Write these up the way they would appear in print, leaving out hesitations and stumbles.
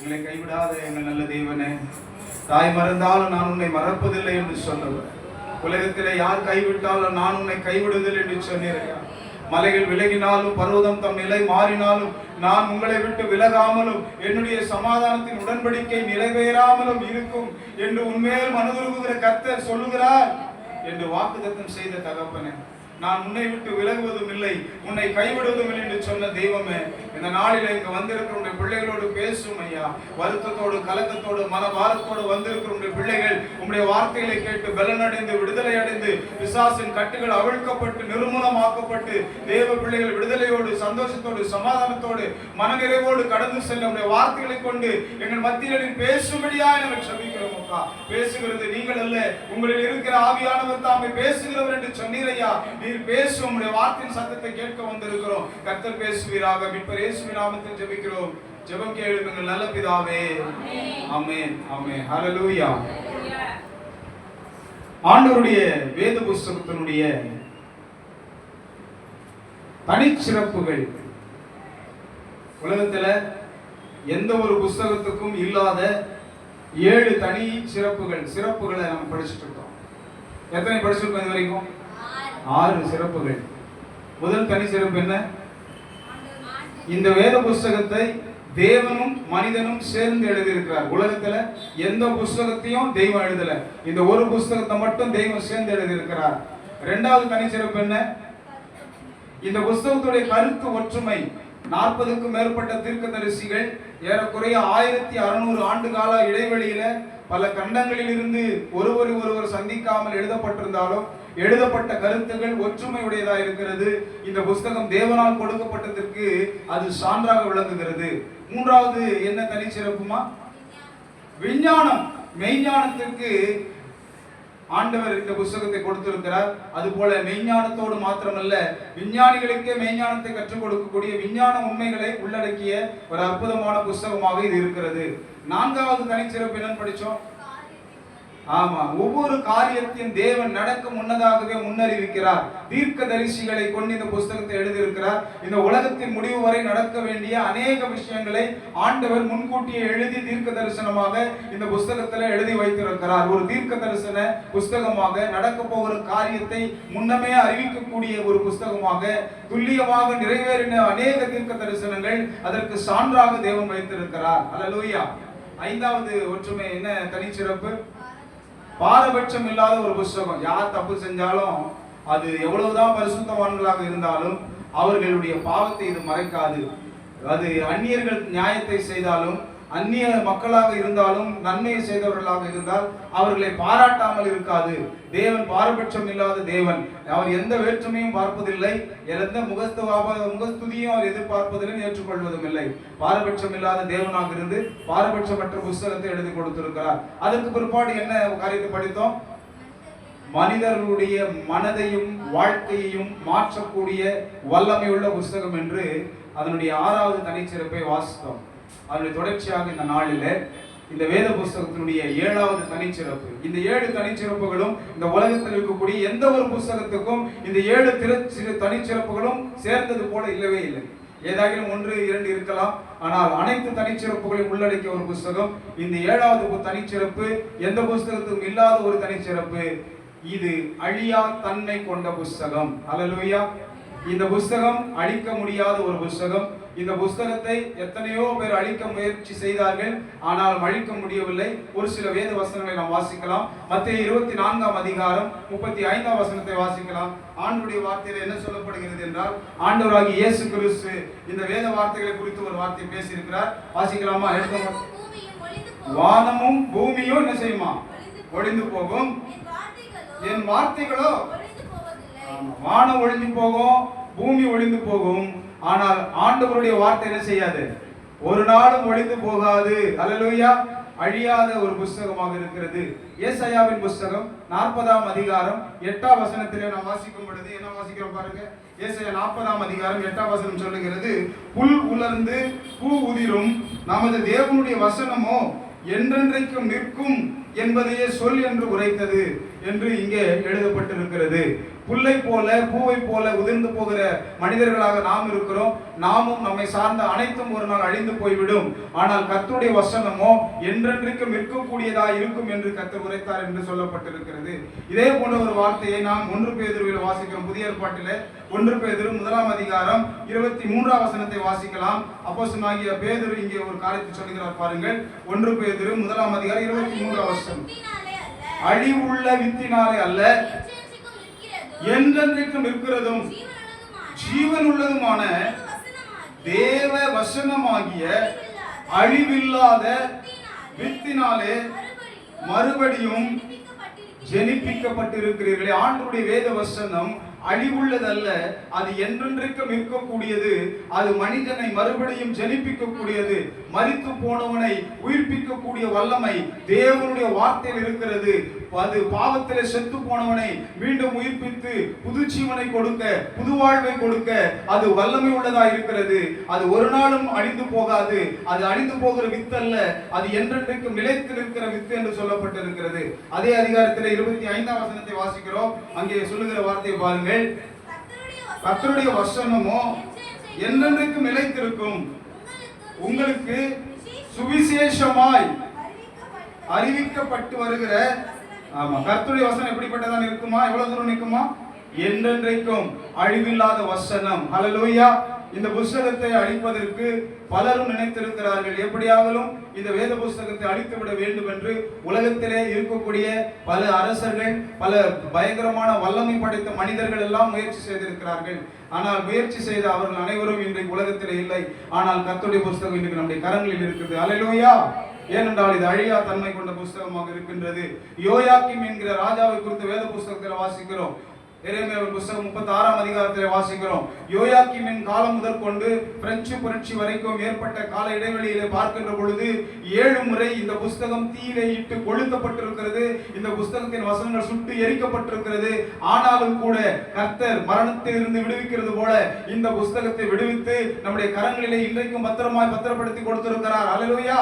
எங்களை கைவிடாத எங்கள் நல்ல தேவனே, தாய் மறந்தாலும் நான் உன்னை மறப்பதில்லை என்று சொன்னவர். உலகத்திலே யார் கைவிட்டாலும் நான் உன்னை கைவிடுவதில்லை என்று சொன்னீரையா. மலைகள் விலகினாலும் பர்வதம் தம் நிலை மாறினாலும் நான் உங்களை விட்டு விலகாமலும் என்னுடைய சமாதானத்தின் உடன்படிக்கை நிறைவேறாமலும் இருக்கும் என்று உண்மையில் மனதுருகுகிற கர்த்தர் சொல்லுகிறார் என்று வாக்குத்தத்தம் செய்த தகப்பனே, நான் உன்னை விட்டு விலகுவதும் இல்லை, உன்னை கைவிடுவதும் இல்லை என்று சொன்ன தெய்வமே, இந்த நாளில் இங்கு வந்திருக்கிற உடைய பிள்ளைகளோடு பேசும் ஐயா. வருத்தத்தோடு கலக்கத்தோடு மனபாரத்தோடு வந்திருக்கிற உடைய பிள்ளைகள் உம்முடைய வார்த்தைகளை கேட்டு பலனடைந்து விடுதலை அடைந்து பிசாசின் கட்டுகள் அவிழ்க்கப்பட்டு நிர்மூலமாக்கப்பட்டு தேவ பிள்ளைகள் விடுதலையோடு சந்தோஷத்தோடு சமாதானத்தோடு மனநிறைவோடு கடந்து செல்ல உடைய வார்த்தைகளை கொண்டு எங்கள் மத்தியில் பேசும்படியா நாங்கள் சபிக்கிறோம் அப்பா. பேசுகிறது நீங்கள் அல்ல, உங்களில் இருக்கிற ஆவியானவர் தாமே பேசுகிறவர் என்று சொன்னீரையா. நீர் பேசும் உம்முடைய வார்த்தையின் சத்தத்தை கேட்க வந்திருக்கிறோம். கர்த்தர் பேசுவீராக. மீட்பர் இயேசுவின் நாமத்தில் ஜெபிக்கிறோம். ஜெபம் கேளும் எங்கள் நல்ல பிதாவே. ஆமென் ஆமென் ஹல்லேலூயா. ஆண்டவருடைய வேத புஸ்தகத்தினுடைய தனிச்சிறப்புகள் உலகத்துல எந்த ஒரு புஸ்தகத்துக்கும் இல்லாத 7 தனி சிறப்புகளை நம்ம படிச்சுட்டு இருக்கோம். எத்தனை படிச்சிருக்கோம் இது வரைக்கும்? 6 சிறப்புகள். முதல் தனி சிறப்பு என்ன? இந்த வேத புஸ்தகத்தை தேவனும் மனிதனும் சேர்ந்து எழுதியிருக்கிறார். உலகத்துல எந்த புஸ்தகத்தையும் தெய்வம் எழுதல, இந்த ஒரு புஸ்தகத்தை மட்டும் தெய்வம் சேர்ந்து எழுதியிருக்கிறார். இரண்டாவது தனி சிறப்பு என்ன? இந்த புஸ்தகத்துடைய கருத்து ஒற்றுமை. 40க்கும் மேற்பட்ட தீர்க்கதரிசிகள் ஏறக்குறைய 1600 ஆண்டு கால இடைவெளியில பல கண்டங்களில் இருந்து ஒருவர் சந்திக்காமல் எழுதப்பட்டிருந்தாலும் எழுதப்பட்ட கருத்துக்கள் ஒற்றுமையுடையதா இருக்கிறது. இந்த புஸ்தகம் தேவனால் கொடுக்கப்பட்டதற்கு அது சான்றாக விளங்குகிறது. மூன்றாவது என்ன தனி சிறப்புமா? விஞ்ஞானம். மெய்ஞானத்திற்கு ஆண்டவர் இந்த புஸ்தகத்தை கொடுத்திருக்கிறார். அதுபோல மெய்ஞானத்தோடு மாத்திரமல்ல, விஞ்ஞானிகளுக்கே மெய்ஞானத்தை கற்றுக் கொடுக்கக்கூடிய விஞ்ஞான உண்மைகளை உள்ளடக்கிய ஒரு அற்புதமான புஸ்தகமாக இது இருக்கிறது. நான்காவது தனிச்சிறப்பு என்னன்னு படிச்சோம்? ஆமா, ஒவ்வொரு காரியத்தையும் தேவன் நடக்க முன்னதாகவே முன்னறிவிக்கிறார். தீர்க்கதரிசிகளை கொண்டு இந்த புஸ்தகத்தை எழுதியிருக்கிறார். இந்த உலகத்தின் முடிவு வரை நடக்க வேண்டிய அநேக விஷயங்களை ஆண்டவர் முன்கூட்டியே எழுதி தீர்க்க தரிசனமாக இந்த புஸ்தகத்துல எழுதி வைத்திருக்கிறார். ஒரு தீர்க்க தரிசன புஸ்தகமாக, நடக்க போகிற காரியத்தை முன்னமே அறிவிக்கக்கூடிய ஒரு புஸ்தகமாக, துல்லியமாக நிறைவேறின அநேக தீர்க்க தரிசனங்கள் அதற்கு சான்றாக தேவன் வைத்திருக்கிறார். அல்லேலூயா. ஐந்தாவது ஒற்றுமை என்ன தனிச்சிறப்பு? பாரபட்சம் இல்லாத ஒரு புஸ்தகம். யார் தப்பு செஞ்சாலும், அது எவ்வளவுதான் பரிசுத்தவான்களாக இருந்தாலும் அவர்களுடைய பாவத்தை இது மறைக்காது. அது அந்நியர்கள் நியாயத்தை செய்தாலும், அந்நிய மக்களாக இருந்தாலும், நன்மையை செய்தவர்களாக இருந்தால் அவர்களை பாராட்டாமல் இருக்காது. தேவன் பாரபட்சம் இல்லாத தேவன். அவர் எந்த வேற்றுமையும் பார்ப்பதில்லை, எந்த முகஸ்துதியும் அவர் எதிர்பார்ப்பதில்லை, ஏற்றுக்கொள்வதும் இல்லை. பாரபட்சம் இல்லாத தேவனாக இருந்து பாரபட்சமற்ற புஸ்தகத்தை எழுதி கொடுத்திருக்கிறார். அதற்கு பிற்பாடு என்ன காரியத்தை படித்தோம்? மனிதர்களுடைய மனதையும் வாழ்க்கையையும் மாற்றக்கூடிய வல்லமையுள்ள புஸ்தகம் என்று அதனுடைய 6வது தனிச்சிறப்பை வாசித்தோம். அதனுடைய தொடர்ச்சியாக இந்த நாளில் இந்த வேத புஸ்தகத்தினுடைய 7வது தனிச்சிறப்பு. இந்த 7 தனிச்சிறப்புகளும் இந்த உலகத்தில் இருக்கக்கூடிய எந்த ஒரு புஸ்தகத்துக்கும் இந்த 7 தனிச்சிறப்புகளும் சேர்ந்தது போல இல்லவே இல்லை. ஏதாகிலும் 1, 2 இருக்கலாம், ஆனால் அனைத்து தனிச்சிறப்புகளையும் உள்ளடக்கிய ஒரு புஸ்தகம் இந்த 7வது தனிச்சிறப்பு. எந்த புஸ்தகத்துக்கும் இல்லாத ஒரு தனிச்சிறப்பு. இது அழியா தன்மை கொண்ட புஸ்தகம். அல்லேலூயா. இந்த புஸ்தகம் அழிக்க முடியாத ஒரு புஸ்தகம். இந்த புஸ்தகத்தை எத்தனையோ பேர் அழிக்க முயற்சி செய்தார்கள், ஆனால் அழிக்க முடியவில்லை. ஒரு சில வேத வசனங்களை நாம் வாசிக்கலாம். மத்தேயு 24ஆம் அதிகாரம் 35ஆம் வசனத்தை வாசிக்கலாம். ஆண்டவருடைய வார்த்தையில் என்ன சொல்லப்படுகிறது என்றால், ஆண்டவராகிய இயேசு கிறிஸ்து இந்த வேத வார்த்தைகளை குறித்து ஒரு வார்த்தை பேசியிருக்கிறார். வாசிக்கலாமா? வானமும் பூமியும் என்ன செய்யுமா? ஒழிந்து போகும், என் வார்த்தைகளோ. வானம் ஒழிந்து போகும், பூமி ஒழிந்து போகும், ஆனால் ஆண்டவருடைய வார்த்தை என்ன செய்யாது? ஒரு நாளும் ஒழிந்து போகாது. அல்லேலூயா. அழியாத ஒரு புஸ்தகமாக இருக்கிறது. ஏசாயாவின் புஸ்தகம் 40ஆம் அதிகாரம் 8ஆம் வசனத்திலே நாம் வாசிக்கும் பொழுது என்ன வாசிக்கிறோம் பாருங்க. ஏசாயா 40ஆம் அதிகாரம் 8ஆம் வசனம் சொல்லுகிறது, புல் உலர்ந்து பூ உதிரும், நமது தேவனுடைய வசனமோ என்றென்றைக்கும் நிற்கும் என்பதையே சொல் என்று உரைத்தது. என்று இங்கே எழுதப்பட்டிருக்கிறது. புல்லை போல பூவை போல உதிர்ந்து போகிற மனிதர்களாக நாம் இருக்கிறோம். நாமும் நம்மை சார்ந்த அனைத்தும் ஒரு நாள் அழிந்து போய்விடும். ஆனால் கர்த்தருடைய வசனமோ என்றென்றைக்கும் இருக்கக்கூடியதா இருக்கும் என்று கர்த்தர் உரைத்தார் என்று சொல்லப்பட்டிருக்கிறது. இதே போன்ற ஒரு வார்த்தையை நாம் 1 பேதுருவில் வாசிக்கிறோம். புதிய ஏற்பாட்டிலே 1 பேதுரு 1 அதிகாரம் 23 வசனத்தை வாசிக்கலாம். அப்போஸ்தலனாகிய பேதுரு இங்கே ஒரு காரியத்தை சொல்கிறார் பாருங்கள். 1 பேதுரு 1 அதிகாரம் 23 வசனம். அழிவுள்ள வித்தினாலே அல்ல, என்றென்றைக்கும் இருக்கிறதும் ஜீவன் உள்ளதுமான தேவ வசனமாகிய அழிவில்லாத வித்தினாலே மறுபடியும் ஜெனிப்பிக்கப்பட்டிருக்கிறீர்களே. ஆண்டவருடைய வேத வசனம் அழிவுள்ளதல்ல, அது என்றென்றைக்கும் இருக்கக்கூடியது. அது மனிதனை மறுபடியும் ஜெனிப்பிக்கக்கூடியது. மரித்து போனவனை உயிர்ப்பிக்கக்கூடிய வல்லமை தேவனுடைய வார்த்தையில் இருக்கிறது. அது பாவத்திலே செத்து போனவனை மீண்டும் உயிர்ப்பித்து புது ஜீவனை கொடுக்க, புது வாழ்வை கொடுக்க அது வல்லமை உள்ளதா இருக்கிறது. அது ஒரு நாளும் அழிந்து போகாது. அது அழிந்து போகிற வித்து அல்ல, அது என்றென்றைக்கும் நிலைத்து இருக்கிற வித்து என்று சொல்லப்பட்டிருக்கிறது. அதே அதிகாரத்தில் 25 வசனத்தை வாசிக்கிறோம். அங்கே சொல்லுகிற வார்த்தையை பாருங்கள். கர்த்தருடைய வசனமோ என்றென்றைக்கும் நிலைத்திருக்கும், உங்களுக்கு சுவிசேஷமாய் அறிவிக்கப்பட்டு வருகிற. ஆமா, கர்த்தருடைய வசனம் எப்படிப்பட்டதான் இருக்குமா? எவ்வளவு தூரம் நிற்குமா? என்றென்றைக்கும் அழிவில்லாத வசனம். ஹல்லேலூயா. இந்த புத்தகத்தை அழிப்பதற்கு பலரும் நினைத்திருக்கிறார்கள். எப்படியாவது இந்த வேத புத்தகத்தை அழித்துவிட வேண்டும் என்று உலகத்திலே இருக்கக்கூடிய பல அரசர்கள், பல பயங்கரமான வல்லமை படைத்த மனிதர்கள் எல்லாம் முயற்சி செய்திருக்கிறார்கள். ஆனால் முயற்சி செய்த அவர்கள் அனைவரும் இன்றைக்கு உலகத்திலே இல்லை. ஆனால் கர்த்தருடைய புத்தகம் இன்றைக்கு நம்முடைய கரங்களில் இருக்கிறது. ஹல்லேலூயா. ஏனென்றால் இது அழியா தன்மை கொண்ட புத்தகமாக இருக்கின்றது. யோயாக்கீம் என்கிற ராஜாவை குறித்து வேத புத்தகத்தில் வாசிக்கிறோம். எரேமியாவின் புத்தகம் 36 அதிகாரத்தில் வாசிக்கிறோம். யோயாக்கீமின் காலம் முதல் கொண்டு பிரெஞ்சு புரட்சி வரைக்கும் ஏற்பட்ட கால இடைவெளியிலே பார்க்கின்ற பொழுது 7 முறை இந்த புத்தகம் தீயிலே இட்டு கொளுத்தப்பட்டிருக்கிறது. இந்த புத்தகத்தின் வசனங்கள் சுட்டு எரிக்கப்பட்டிருக்கிறது. ஆனாலும் கூட கர்த்தர் மரணத்தில் இருந்து விடுவிக்கிறது போல இந்த புத்தகத்தை விடுவித்து நம்முடைய கரங்களிலே இன்றைக்கும் பத்திரமாய் பத்திரப்படுத்தி கொடுத்திருக்கிறார். ஹல்லேலூயா.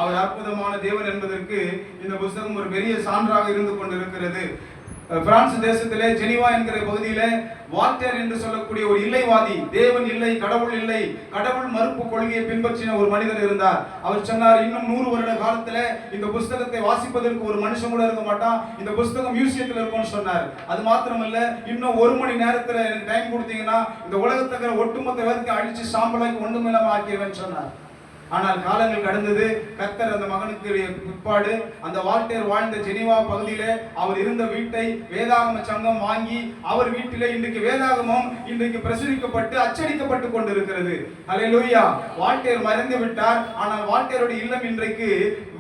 அவர் அற்புதமான தேவன் என்பதற்கு இந்த புத்தகம் ஒரு பெரிய சான்றாக இருந்து கொண்டிருக்கிறது. பிரான்ஸ் தேசத்திலே ஜெனீவா என்கிற பகுதியிலே வால்டேர் என்று சொல்லக்கூடிய ஒரு இல்லைவாதி, தேவன் இல்லை, கடவுள் இல்லை, கடவுள் மறுப்பு கொள்கையை பின்பற்றின ஒரு மனிதர் இருந்தார். அவர் சொன்னார், இன்னும் 100 வருட காலத்துல இந்த புத்தகத்தை வாசிப்பதற்கு ஒரு மனுஷன் கூட இருக்க மாட்டான், இந்த புத்தகம் மியூசியத்தில் இருக்கும்னு சொன்னார். அது மாத்திரமல்ல, இன்னும் 1 மணி நேரத்துல எனக்கு டைம் கொடுத்தீங்கன்னா இந்த உலகத்துக்கு ஒட்டுமொத்த வேதத்தை அழிச்சு சாம்பலாக்கி ஒன்றுமில்லாம ஆக்கிடுவேன்னு சொன்னார். ஆனால் காலங்கள் கடந்தது. கர்த்தர் அந்த மகனுக்கு பிற்பாடு அந்த வால்டேர் வாழ்ந்த ஜெனீவா பகுதியிலே அவர் இருந்த வீட்டை வேதாகம சங்கம் வாங்கி அவர் வீட்டிலே இன்றைக்கு வேதாகமம் இன்றைக்கு பிரசுரிக்கப்பட்டு அச்சடிக்கப்பட்டு கொண்டிருக்கிறது. ஹல்லேலூயா. வால்டேர் மறைந்து விட்டார். ஆனால் வால்டேருடைய இல்லம் இன்றைக்கு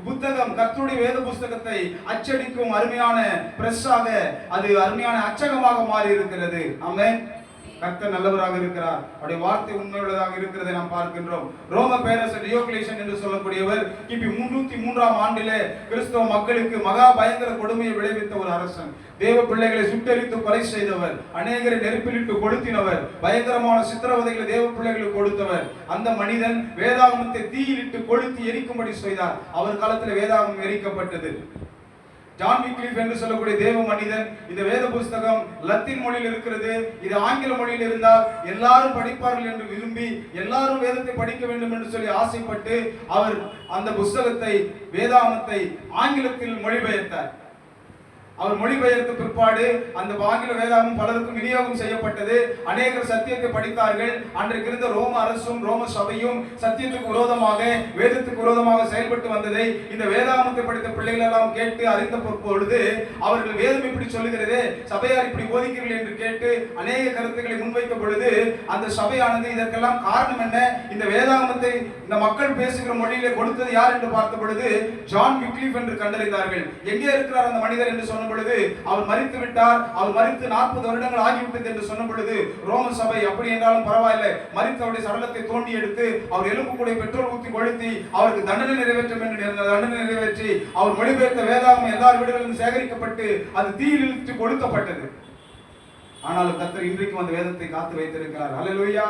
புத்தகம், கர்த்தருடைய வேத புத்தகத்தை அச்சடிக்கும் அருமையான பிரஸ்ஸாக, அது அருமையான அச்சகமாக மாறி இருக்கிறது. ஆமென். கர்த்தர் நல்லவராக இருக்கிறார். அவருடைய வார்த்தை உண்மையுள்ளதாக இருக்கிறதை நாம் பார்க்கின்றோம். ரோம பேரரசர் டியோக்லேசியன் என்று சொல்லக்கூடியவர் கிபி 303 ஆண்டிலே கிறிஸ்தவ மக்களுக்கு மகா பயங்கர கொடுமையை விளைவித்த ஒரு அரசன். தேவ பிள்ளைகளை சுட்டெரித்து கொலை செய்தவர், அநேகரை நெருப்பிலிட்டு கொளுத்தினவர், பயங்கரமான சித்திரவதைகளை தேவ பிள்ளைகளுக்கு கொடுத்தவர். அந்த மனிதன் வேதாகமத்தை தீயிலிட்டு கொளுத்தி எரிக்கும்படி செய்தார். அவர் காலத்தில் வேதாகமம் எரிக்கப்பட்டது. ஜான் விக்லிஃப் என்று சொல்லக்கூடிய தேவ மனிதன், இந்த வேத புத்தகம் லத்தீன் மொழியில் இருக்கிறது, இது ஆங்கில மொழியில் இருந்தால் எல்லாரும் படிப்பார்கள் என்று விரும்பி எல்லாரும் வேதத்தை படிக்க வேண்டும் என்று சொல்லி ஆசைப்பட்டு அவர் அந்த புத்தகத்தை, வேதாகமத்தை ஆங்கிலத்தில் மொழிபெயர்த்தார். அவர் மொழிபெயர்த்த பிற்பாடு அந்த ஆங்கில வேதாகமம் பலருக்கும் விநியோகம் செய்யப்பட்டது. அநேகர் சத்தியத்தை படித்தார்கள். அன்றைக்கு இருந்த ரோம அரசும் ரோம சபையும் சத்தியத்துக்கு விரோதமாக, வேதத்துக்கு விரோதமாக செயல்பட்டு வந்ததை இந்த வேதாகமத்தை படித்த பிள்ளைகள் எல்லாம் கேட்டு அறிந்த பொழுது அவர்கள் வேதம் இப்படி சொல்லுகிறது, சபையார் இப்படி போதிக்கிறீர்கள் என்று கேட்டு அநேக கருத்துக்களை முன்வைத்த பொழுது அந்த சபையானது இதற்கெல்லாம் காரணம் என்ன, இந்த வேதாகமத்தை இந்த மக்கள் பேசுகிற மொழியிலே கொடுத்தது யார் என்று பார்த்த பொழுது ஜான் விக்லிஃப் என்று கண்டறிந்தார்கள். எங்கே இருக்கிறார் அந்த மனிதர் என்று சொன்ன பொழுது அவர் மரித்து விட்டார். அவர் மரித்து 40 வருடங்கள் ஆகிவிட்டது என்று சொன்ன பொழுது ரோம சபை அப்படி என்றாலும் பரவாயில்லை, மரித்து அவருடைய சடலத்தை தோண்டி எடுத்து அவர் எலும்பு கூட பெட்ரோல் ஊற்றி கொளுத்தி அவருக்கு தண்டனை நிறைவேற்றும் என்று தண்டனை நிறைவேற்றி அவர் மொழிபெயர்த்த வேதாகமம் எல்லார் வீடுகளிலும் சேகரிக்கப்பட்டு அது தீயில் இழுத்து கொடுக்கப்பட்டது. ஆனாலும் கர்த்தர் இன்றைக்கும் அந்த வேதத்தை காத்து வைத்திருக்கிறார். அல்லேலூயா.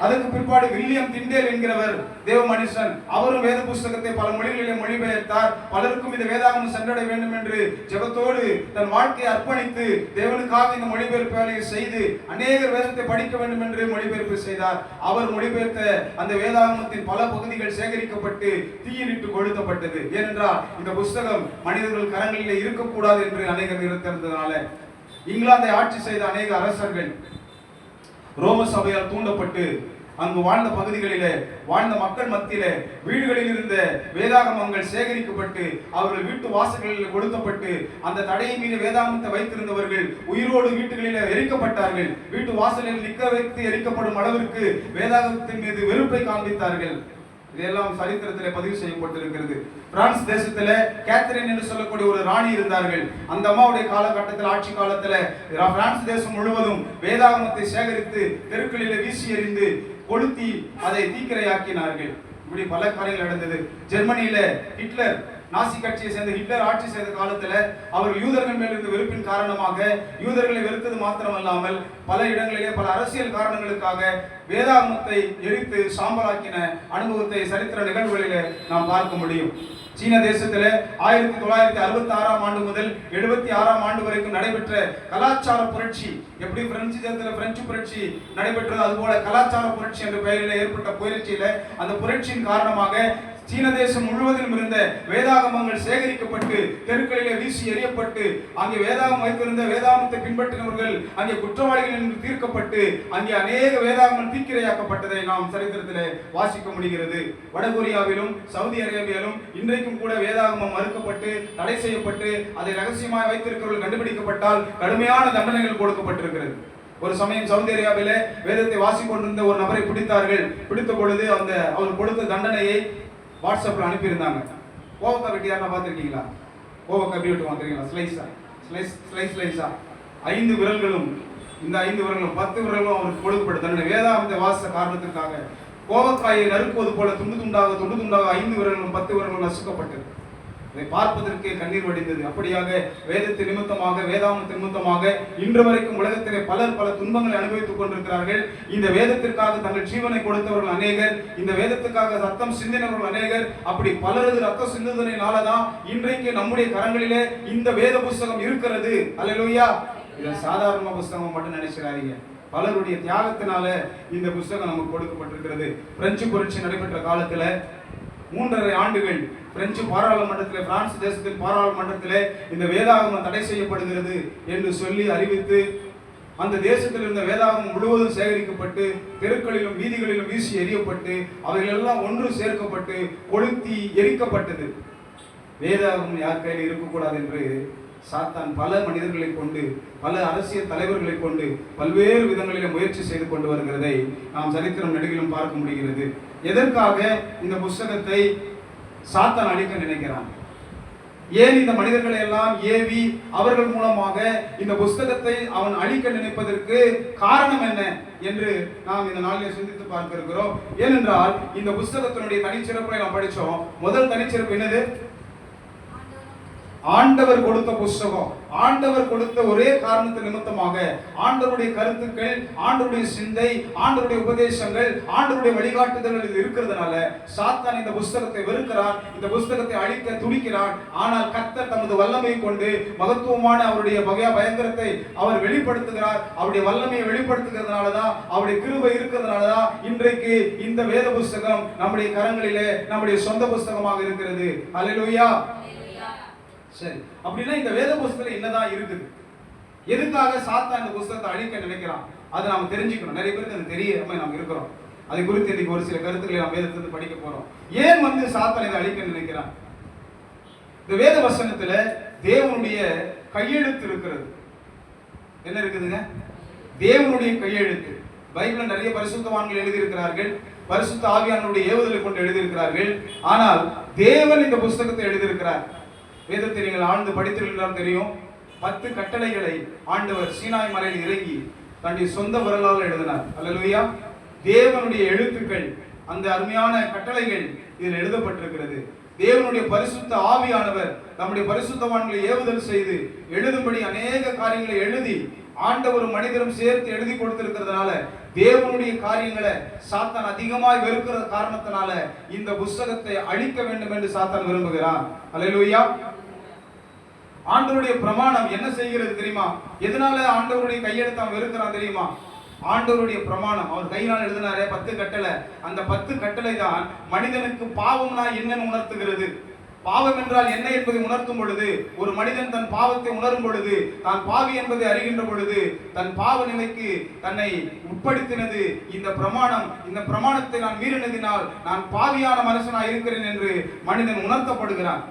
அதற்கு பிற்பாடு வில்லியம் டிண்டேல் என்கிறவர் தேவ மனுஷன், அவரும் வேத புஸ்தகத்தை பல மொழிகளிலே மொழிபெயர்த்தார். பலருக்கும் இந்த வேதாகமம் சென்றடைய வேண்டும் என்று ஜெபத்தோடு தன் வாழ்க்கையை அர்ப்பணித்து தேவனுக்காக இந்த மொழிபெயர்ப்பு வேலையை செய்து அநேகர் வேதத்தை படிக்க வேண்டும் என்று மொழிபெயர்ப்பு செய்தார். அவர் மொழிபெயர்த்த அந்த வேதாகமத்தின் பல பகுதிகள் சேகரிக்கப்பட்டு தீயிலிட்டு கொளுத்தப்பட்டது. ஏனென்றால் இந்த புஸ்தகம் மனிதர்கள் கரங்களிலே இருக்கக்கூடாது என்று அநேகர் நிறுத்திருந்ததனால இங்கிலாந்தை ஆட்சி செய்த அநேக அரசர்கள் ரோம சபையால் தூண்டப்பட்டு அங்கு வாழ்ந்த பகுதிகளிலே வாழ்ந்த மக்கள் மத்தியிலே வீடுகளில் இருந்த வேதாகமங்கள் சேகரிக்கப்பட்டு அவர்கள் வீட்டு வாசல்களில் கொடுக்கப்பட்டு அந்த தடையை மீறி வேதாகமத்தை வைத்திருந்தவர்கள் உயிரோடு வீட்டுகளில் எரிக்கப்பட்டார்கள். வீட்டு வாசலில் நிற்க வைத்து எரிக்கப்படும் அளவிற்கு வேதாகமத்தின் மீது வெறுப்பை காண்பித்தார்கள். இதெல்லாம் சரித்திரத்தில் பதிவு செய்யப்பட்டிருக்கிறது. பிரான்ஸ் தேசத்தில் கேத்தரின் என்று சொல்லக்கூடிய ஒரு ராணி இருந்தார்கள். அந்த அம்மாவுடைய காலகட்டத்தில் ஆட்சி காலத்தில் பிரான்ஸ் தேசம் முழுவதும் வேதாகமத்தை சேகரித்து தெருக்களிலே வீசி எறிந்து கொளுத்தி அதை தீக்கிரையாக்கினார்கள். இப்படி பல காரியங்கள் நடந்தது. ஜெர்மனியில ஹிட்லர், நாசி கட்சியை சேர்ந்த ஹிட்லர் ஆட்சி செய்த காலத்துல அவர் யூதர்கள் மேல் இருந்த வெறுப்பின் காரணமாக யூதர்களை வெறுத்தது மாத்திரமல்லாமல் பல இடங்களிலே பல அரசியல் காரணங்களுக்காக வேதாகமத்தை எரித்து சாம்பலாக்கின அனுபவத்தை சரித்திர நிகழ்வுகளிலே நாம் பார்க்க முடியும். சீன தேசத்துல 1966ஆம் ஆண்டு முதல் 76ஆம் ஆண்டு வரைக்கும் நடைபெற்ற கலாச்சார புரட்சி, எப்படி பிரெஞ்சு தேசத்துல பிரெஞ்சு புரட்சி நடைபெற்றது அதுபோல கலாச்சார புரட்சி என்ற பெயரில் ஏற்பட்ட புரட்சியில அந்த புரட்சியின் காரணமாக சீன தேசம் முழுவதிலும் இருந்த வேதாகமங்கள் சேகரிக்கப்பட்டு தெருக்களிலே வீசி எறியப்பட்டு அங்கே வேதாகம் வைத்திருந்த வேதாகமத்தை பின்பற்றினவர்கள் அங்கே குற்றவாளிகள் என்று தீர்க்கப்பட்டு அங்கே அநேக வேதாகமங்கள் தீக்கிரையாக்கப்பட்டதை நாம் சரித்திரத்திலே வாசிக்க முடிகிறது. வடகொரியாவிலும் சவுதி அரேபியாவிலும் இன்றைக்கும் கூட வேதாகமம் மறுக்கப்பட்டு தடை செய்யப்பட்டு அதை ரகசியமாக வைத்திருக்கிறவர்கள் கண்டுபிடிக்கப்பட்டால் கடுமையான தண்டனைகள் கொடுக்கப்பட்டிருக்கிறது. ஒரு சமயம் சவுதி அரேபியாவிலே வேதத்தை வாசிக் கொண்டிருந்த ஒரு நபரை பிடித்தார்கள். பிடித்த பொழுது அவர் கொடுத்த தண்டனையை வாட்ஸ்அப்ல அனுப்பியிருந்தாங்க. கோவக்காய் வெட்டி யாரா பார்த்துருக்கீங்களா? கோவக்காய் எப்படி வெட்டுவாங்க தெரியுங்களா? ஸ்லைஸா 5 விரல்களும், இந்த 5 விரல்களும் 10 விரல்களும் அவருக்கு கொடுக்கப்பட்ட தண்டனை வேதாகமத்தை வாசித்த காரணத்திற்காக கோவக்காயை நறுக்குவது போல துண்டு துண்டாக 5 விரல்களும் 10 விரல்களும் நசுக்கப்பட்டது. இதை பார்ப்பதற்கு கண்ணீர் வடிந்தது. அப்படியாக வேதத்தின் நிமித்தமாக வேதாகமத்தின் நிமித்தமாக இன்று வரைக்கும் உலகத்திலே பலர் பல துன்பங்களை அனுபவித்துக் கொண்டிருக்கிறார்கள். இந்த வேதத்திற்காக தங்கள் ஜீவனை கொடுத்தவர்கள் அநேகர், இந்த வேதத்துக்காக ரத்தம் சிந்தினவர்கள் அநேகர். அப்படி பலரது ரத்த சிந்துதலினாலதான் இன்றைக்கு நம்முடைய கரங்களிலே இந்த வேத புஸ்தகம் இருக்கிறது. அல்லேலூயா. இது சாதாரண புஸ்தகம் மட்டும் நினைச்சிடாதீங்க. பலருடைய தியாகத்தினால இந்த புஸ்தகம் நமக்கு கொடுக்கப்பட்டிருக்கிறது. பிரெஞ்சு புரட்சி நடைபெற்ற காலத்துல 3.5 ஆண்டுகள் பிரெஞ்சு பாராளுமன்றத்தில், பிரான்ஸ் தேசத்தின் பாராளுமன்றத்தில் இந்த வேதாகமம் தடை செய்யப்படுகிறது என்று சொல்லி அறிவித்து அந்த தேசத்தில் இருந்த வேதாகமம் முழுவதும் சேகரிக்கப்பட்டு தெருக்களிலும் வீதிகளிலும் வீசி எறியப்பட்டு அவைகள் எல்லாம் ஒன்று சேர்க்கப்பட்டு கொளுத்தி எரிக்கப்பட்டது. வேதாகமம் யார் கையில் இருக்கக்கூடாது என்று சாத்தான் பல மனிதர்களை கொண்டு பல அரசியல் தலைவர்களை கொண்டு பல்வேறு விதங்களிலே முயற்சி செய்து கொண்டு வருகிறதை நாம் சரித்திரம் நெடுகிலும் பார்க்க முடிகிறது. எதற்காக இந்த புஸ்தகத்தை சாத்தான் அழிக்க நினைக்கிறான்? ஏன் இந்த மனிதர்களை எல்லாம் ஏவி அவர்கள் மூலமாக இந்த புஸ்தகத்தை அவன் அழிக்க நினைப்பதற்கு காரணம் என்ன என்று நாம் இந்த நாளிலே சிந்தித்து பார்க்க இருக்கிறோம். ஏனென்றால் இந்த புஸ்தகத்தினுடைய தனிச்சிறப்பை நாம் படித்தோம். முதல் தனிச்சிறப்பு என்னது? ஆண்டவர் கொடுத்த புஸ்தகம். ஆண்டவர் கொடுத்த ஒரே காரணத்தின் நிமித்தமாக ஆண்டவருடைய கருத்துக்கள், ஆண்டவருடைய சிந்தை, ஆண்டவருடைய உபதேசங்கள், ஆண்டவருடைய வழிகாட்டுதல்கள் இது இருக்கிறதுனால சாத்தான் இந்த புஸ்தகத்தை வெறுக்கிறார், இந்த புஸ்தகத்தை அழிக்க துடிக்கிறார். ஆனால் கர்த்தர் தமது வல்லமையை கொண்டு மகத்துவமான அவருடைய பயங்கரத்தை அவர் வெளிப்படுத்துகிறார். அவருடைய வல்லமையை வெளிப்படுத்துகிறதுனாலதான், அவருடைய கிருபை இருக்கிறதுனாலதான் இன்றைக்கு இந்த வேத புஸ்தகம் நம்முடைய கரங்களிலே நம்முடைய சொந்த புஸ்தகமாக இருக்கிறது. அல்லேலூயா. சரி, அப்படின்னா இந்த வேத புஸ்தகத்துல என்னதான் இருக்குது? எதுக்காக சாத்தான் இந்த புஸ்தகத்தை அழிக்க நினைக்கிறான்? அதை நாம தெரிஞ்சுக்கணும். நிறைய பேருக்கு அது தெரியாம நாம் இருக்கிறோம். அதை குறித்து இன்னைக்கு ஒரு சில கருத்துக்களை நாம் வேதத்திலிருந்து படிக்க போறோம். ஏன் சாத்தான் இதை அழிக்க நினைக்கிறான்? இந்த வேத வசனத்துல தேவனுடைய கையெழுத்து இருக்கிறது. என்ன இருக்குதுங்க? தேவனுடைய கையெழுத்து. பைபிள்ல நிறைய பரிசுத்தவான்கள் எழுதியிருக்கிறார்கள், பரிசுத்த ஆவியானவருடைய ஏவுதலை கொண்டு எழுதியிருக்கிறார்கள். ஆனால் தேவன் இந்த புஸ்தகத்தை எழுதியிருக்கிறார். வேதத்தை நீங்கள் ஆழ்ந்து படித்திருந்தால் தெரியும். 10 கட்டளைகளை ஆண்டவர் சீனாய் மலையில் இறங்கி தன்னுடைய சொந்த விரலால் எழுதினார். அல்லேலூயா. தேவனுடைய எழுத்துக்கள் அந்த அருமையான கட்டளைகள் இதில் எழுதப்பட்டிருக்கிறது. தேவனுடைய பரிசுத்த ஆவியானவர் நம்முடைய பரிசுத்தவான்களை ஏவுதல் செய்து எழுதும்படி அநேக காரியங்களை எழுதி ஆண்டவர் மனிதரும் சேர்த்து எழுதி கொடுத்திருக்கிறதுனால தேவனுடைய காரியங்களை சாத்தான் அதிகமாய் வெறுக்கிற காரணத்தினால இந்த புஸ்தகத்தை அழிக்க வேண்டும் என்று சாத்தான் விரும்புகிறான். அல்லேலூயா. ஆண்டவருடைய பிரமாணம் என்ன செய்கிறது தெரியுமா? எதனால ஆண்டவருடைய கையெழுத்து அவன் வெறுக்கிறான் தெரியுமா? ஆண்டவருடைய பிரமாணம் அவர் கையினால் எழுதினாரே 10 கட்டளை, அந்த 10 கட்டளை தான் மனிதனுக்கு பாவம்னா என்னன்னு உணர்த்துகிறது. பாவம் என்றால் என்ன என்பதை உணர்த்தும் பொழுது, ஒரு மனிதன் தன் பாவத்தை உணரும் பொழுது, தான் பாவி என்பதை அறிகின்ற பொழுது, தன் பாவ நிலைக்கு தன்னை உட்படுத்தினது இந்த பிரமாணம். இந்த பிரமாணத்தை நான் மீறினதினால் நான் பாவியான மனுஷனாய் இருக்கிறேன் என்று மனிதன் உணர்த்தப்படுகிறான்.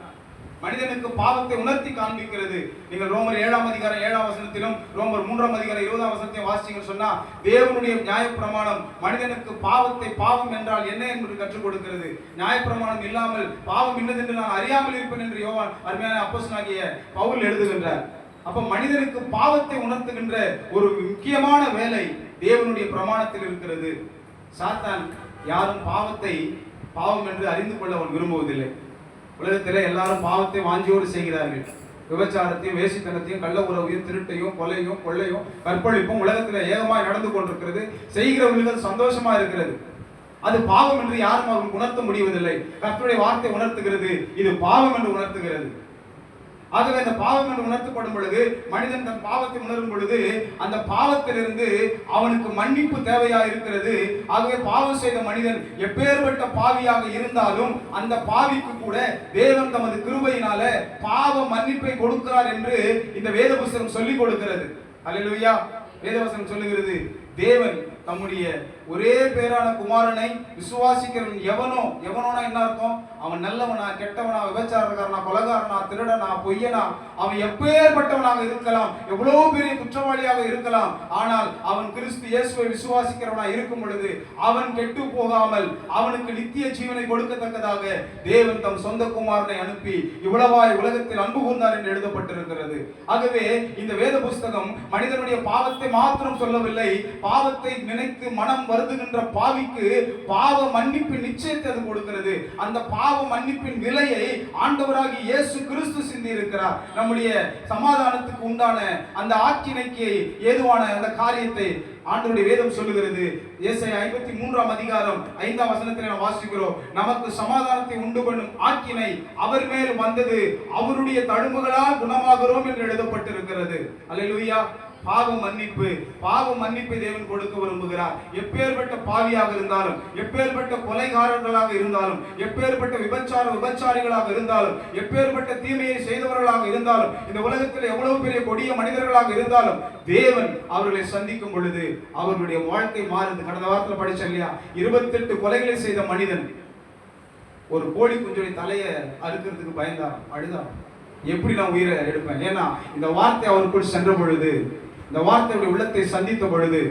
மனிதனுக்கு பாவத்தை உணர்த்தி காண்பிக்கிறது. நீங்கள் ரோமர் 7ஆம் அதிகாரம் 7ஆம் வசனத்திலும் ரோமர் 3ஆம் அதிகாரம் 20ஆம் வசனத்தையும் வாசிச்சீங்கன்னு சொன்னா தேவனுடைய நியாயப்பிரமாணம் மனிதனுக்கு பாவத்தை, பாவம் என்றால் என்ன என்று கற்றுக் கொடுக்கிறது. நியாயப்பிரமாணம் இல்லாமல் பாவம் இன்னதென்று நான் அறியாமல் இருப்பேன் என்று யோவான் அருமையான அப்போஸ்தலனாகிய பவுல் எழுதுகின்றார். அப்ப மனிதனுக்கு பாவத்தை உணர்த்துகின்ற ஒரு முக்கியமான வேலை தேவனுடைய பிரமாணத்தில் இருக்கிறது. சாத்தான் யாரும் பாவத்தை பாவம் என்று அறிந்து கொள்ள அவன் விரும்புவதில்லை. உலகத்திலே எல்லாரும் பாவத்தை வாஞ்சியோடு செய்கிறார்கள். விபச்சாரத்தையும், வேசித்தனத்தையும், கள்ள உறவையும், திருட்டையும், கொலையும், கொள்ளையும், கற்பழிப்பும் உலகத்தில் ஏகமாய் நடந்து கொண்டிருக்கிறது. செய்கிறவர்கள் சந்தோஷமா இருக்கிறது. அது பாவம் என்று யாரும் அவர்களுக்கு உணர்த்த முடிவதில்லை. கர்த்தருடைய வார்த்தை உணர்த்துகிறது, இது பாவம் என்று உணர்த்துகிறது. ஆகவே அந்த பாவம் என்று உணர்த்தப்படும் பொழுது மனிதன் தன் பாவத்தை உணரும் பொழுது அந்த பாவத்திலிருந்து அவனுக்கு மன்னிப்பு தேவையா இருக்கிறது. ஆகவே பாவம் செய்த மனிதன் எப்பேற்பட்ட பாவியாக இருந்தாலும் அந்த பாவிக்கு கூட தேவன் தமது கிருபையினால பாவ மன்னிப்பை கொடுக்கிறார் என்று இந்த வேத புஸ்தகம் சொல்லிக் கொடுக்கிறது. அல்லேலூயா. வேதவசனம் சொல்லுகிறது, தேவன் தம்முடைய ஒரே பேரான குமாரனை விசுவாசிக்கிறவன் எவனோனா என்ன அர்த்தம்? அவன் நல்லவனா, கெட்டவனா, விபச்சாரக்காரனா, கொலைகாரனா, திருடனா, பொய்யனா, அவன் எப்பேற்பட்டவனாக இருக்கலாம், எவ்வளவு பெரிய குற்றவாளியாக இருக்கலாம். ஆனால் அவன் கிறிஸ்து இயேசுவை விசுவாசிக்கிறவனா இருக்கும் பொழுது அவன் கெட்டு போகாமல் அவனுக்கு நித்திய ஜீவனை கொடுக்கத்தக்கதாக தேவன் தம் சொந்த குமாரனை அனுப்பி இவ்வளவாய் உலகத்தில் அன்பு கூர்ந்தார் என்று எழுதப்பட்டிருக்கிறது. ஆகவே இந்த வேத புஸ்தகம் மனிதனுடைய பாவத்தை மாத்திரம் சொல்லவில்லை, பாவத்தை நினைத்து மனம் வருதுகின்ற பாவிக்கு பாவ மன்னிப்பின் நிச்சயத்தை அது கொடுக்கிறது. அந்த பாவ மன்னிப்பின் விலையை ஆண்டவராகிய இயேசு கிறிஸ்து சிந்தி இருக்கிறார். நம்முடைய சமாதானத்துக்கு உண்டான அந்த ஆக்கினைக்கு ஏதுவான அந்த காரியத்தை ஆண்டவருடைய வேதம் சொல்லுகிறது. ஏசாயா 53ஆம் அதிகாரம் 5ஆம் வசனத்தில் நாம் வாசிக்கிறோம், நமக்கு சமாதானத்தை உண்டு பண்ணும் ஆக்கினை அவர் மேல் வந்தது, அவருடைய தழும்புகளால் குணமாகிறோம் என்று எழுதப்பட்டிருக்கிறது. அல்லேலூயா. பாவ மன்னிப்பை தேவன் கொடுக்க விரும்புகிறார். எப்பேற்பட்ட பாவியாக இருந்தாலும், எப்பேற்பட்ட கொலைகாரர்களாக இருந்தாலும், எப்பேற்பட்ட விபச்சாரிகளாக இருந்தாலும், எப்பேற்பட்ட தீமையை செய்தவர்களாக இருந்தாலும், இந்த உலகத்தில் எவ்வளவு பெரிய கொடிய மனிதர்களாக இருந்தாலும் தேவன் அவர்களை சந்திக்கும் பொழுது அவர்களுடைய வாழ்க்கை மாறுது. கடந்த வாரத்தில் படிச்ச இல்லையா, 28 கொலைகளை செய்த மனிதன் ஒரு கோழி குஞ்சுடைய தலையை அறுக்கிறதுக்கு பயந்தான், அழுதான். எப்படி நான் உயிரை எடுப்பேன்? ஏன்னா இந்த வார்த்தை அவருக்குள் சென்ற பொழுது, இந்த வார்த்தையுடைய உள்ளத்தை சந்தித்த பொழுது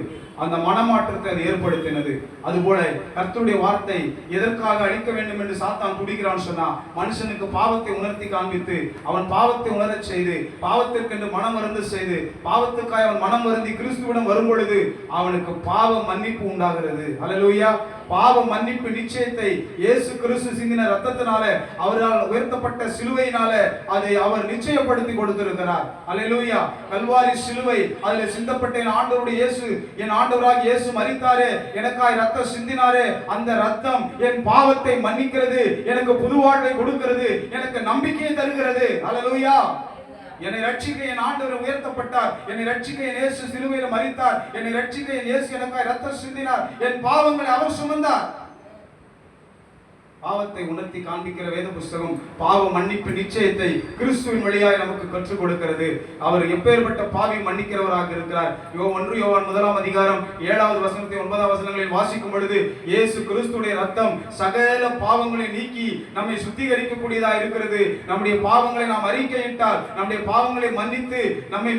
அந்த மனமாற்றத்தை அது ஏற்படுத்தினது. அதுபோல கர்த்தருடைய வார்த்தை எதற்காக அழிக்க வேண்டும் என்று சாத்தான் துடிக்கிறான் சொன்னா, மனுஷனுக்கு பாவத்தை உணர்த்தி காண்பித்து அவன் பாவத்தை உணரச் செய்து பாவத்திற்கென்று மனம் மருந்து செய்து பாவத்துக்காய் அவன் மனம் வருந்தி கிறிஸ்துவிடம் வரும் பொழுது அவனுக்கு பாவ மன்னிப்பு உண்டாகிறது. அல்லேலூயா. பாவ மன்னிப்பு நிச்சயத்தை இயேசு கிறிஸ்து சிந்தின ரத்தத்தினால, அவரால் உயர்த்தப்பட்ட சிலுவையினால அதை அவர் நிச்சயப்படுத்தி கொடுத்திருக்கிறார். அல்லேலூயா. கல்வாரி சிலுவை, அதில் சிந்தப்பட்ட என் ஆண்டவருடைய இயேசு, என் ஆண்டவராகிய இயேசு மரித்தாரே, எனக்காய் ரத்தம் சிந்தினாரே, அந்த ரத்தம் என் பாவத்தை மன்னிக்கிறது, எனக்கு புது வாழ்வை கொடுக்கிறது, எனக்கு நம்பிக்கையை தருகிறது. அல்லேலூயா. என்னை ரட்சிக்க என் ஆண்டவர் உயர்த்தப்பட்டார், என்னை ரட்சிக்க என் இயேசு சிலுவையில் மரித்தார், என்னை ரட்சிக்க என் இயேசு எனக்காய் ரத்தம் சிந்தினார், என் பாவங்களை அவர் சுமந்தார். பாவத்தை உணர்த்தி காண்பிக்கிற வேத புஸ்தகம் பாவ மன்னிப்பு நிச்சயத்தை கிறிஸ்துவின் வழியாய் நமக்கு கற்றுக் கொடுக்கிறது. அவர் எப்பேற்பட்ட பாவி மன்னிக்கிறவராக இருக்கிறார். யோவான் 1ஆம் அதிகாரம் 7வது வசனத்தை 9ஆம் வசனங்களில் வாசிக்கும் பொழுது இயேசு கிறிஸ்துடைய ரத்தம் சகல பாவங்களை நீக்கி நம்மை சுத்திகரிக்கக்கூடியதா இருக்கிறது. நம்முடைய பாவங்களை நாம் அறிக்கையிட்டால், நம்முடைய பாவங்களை மன்னித்து நம்மை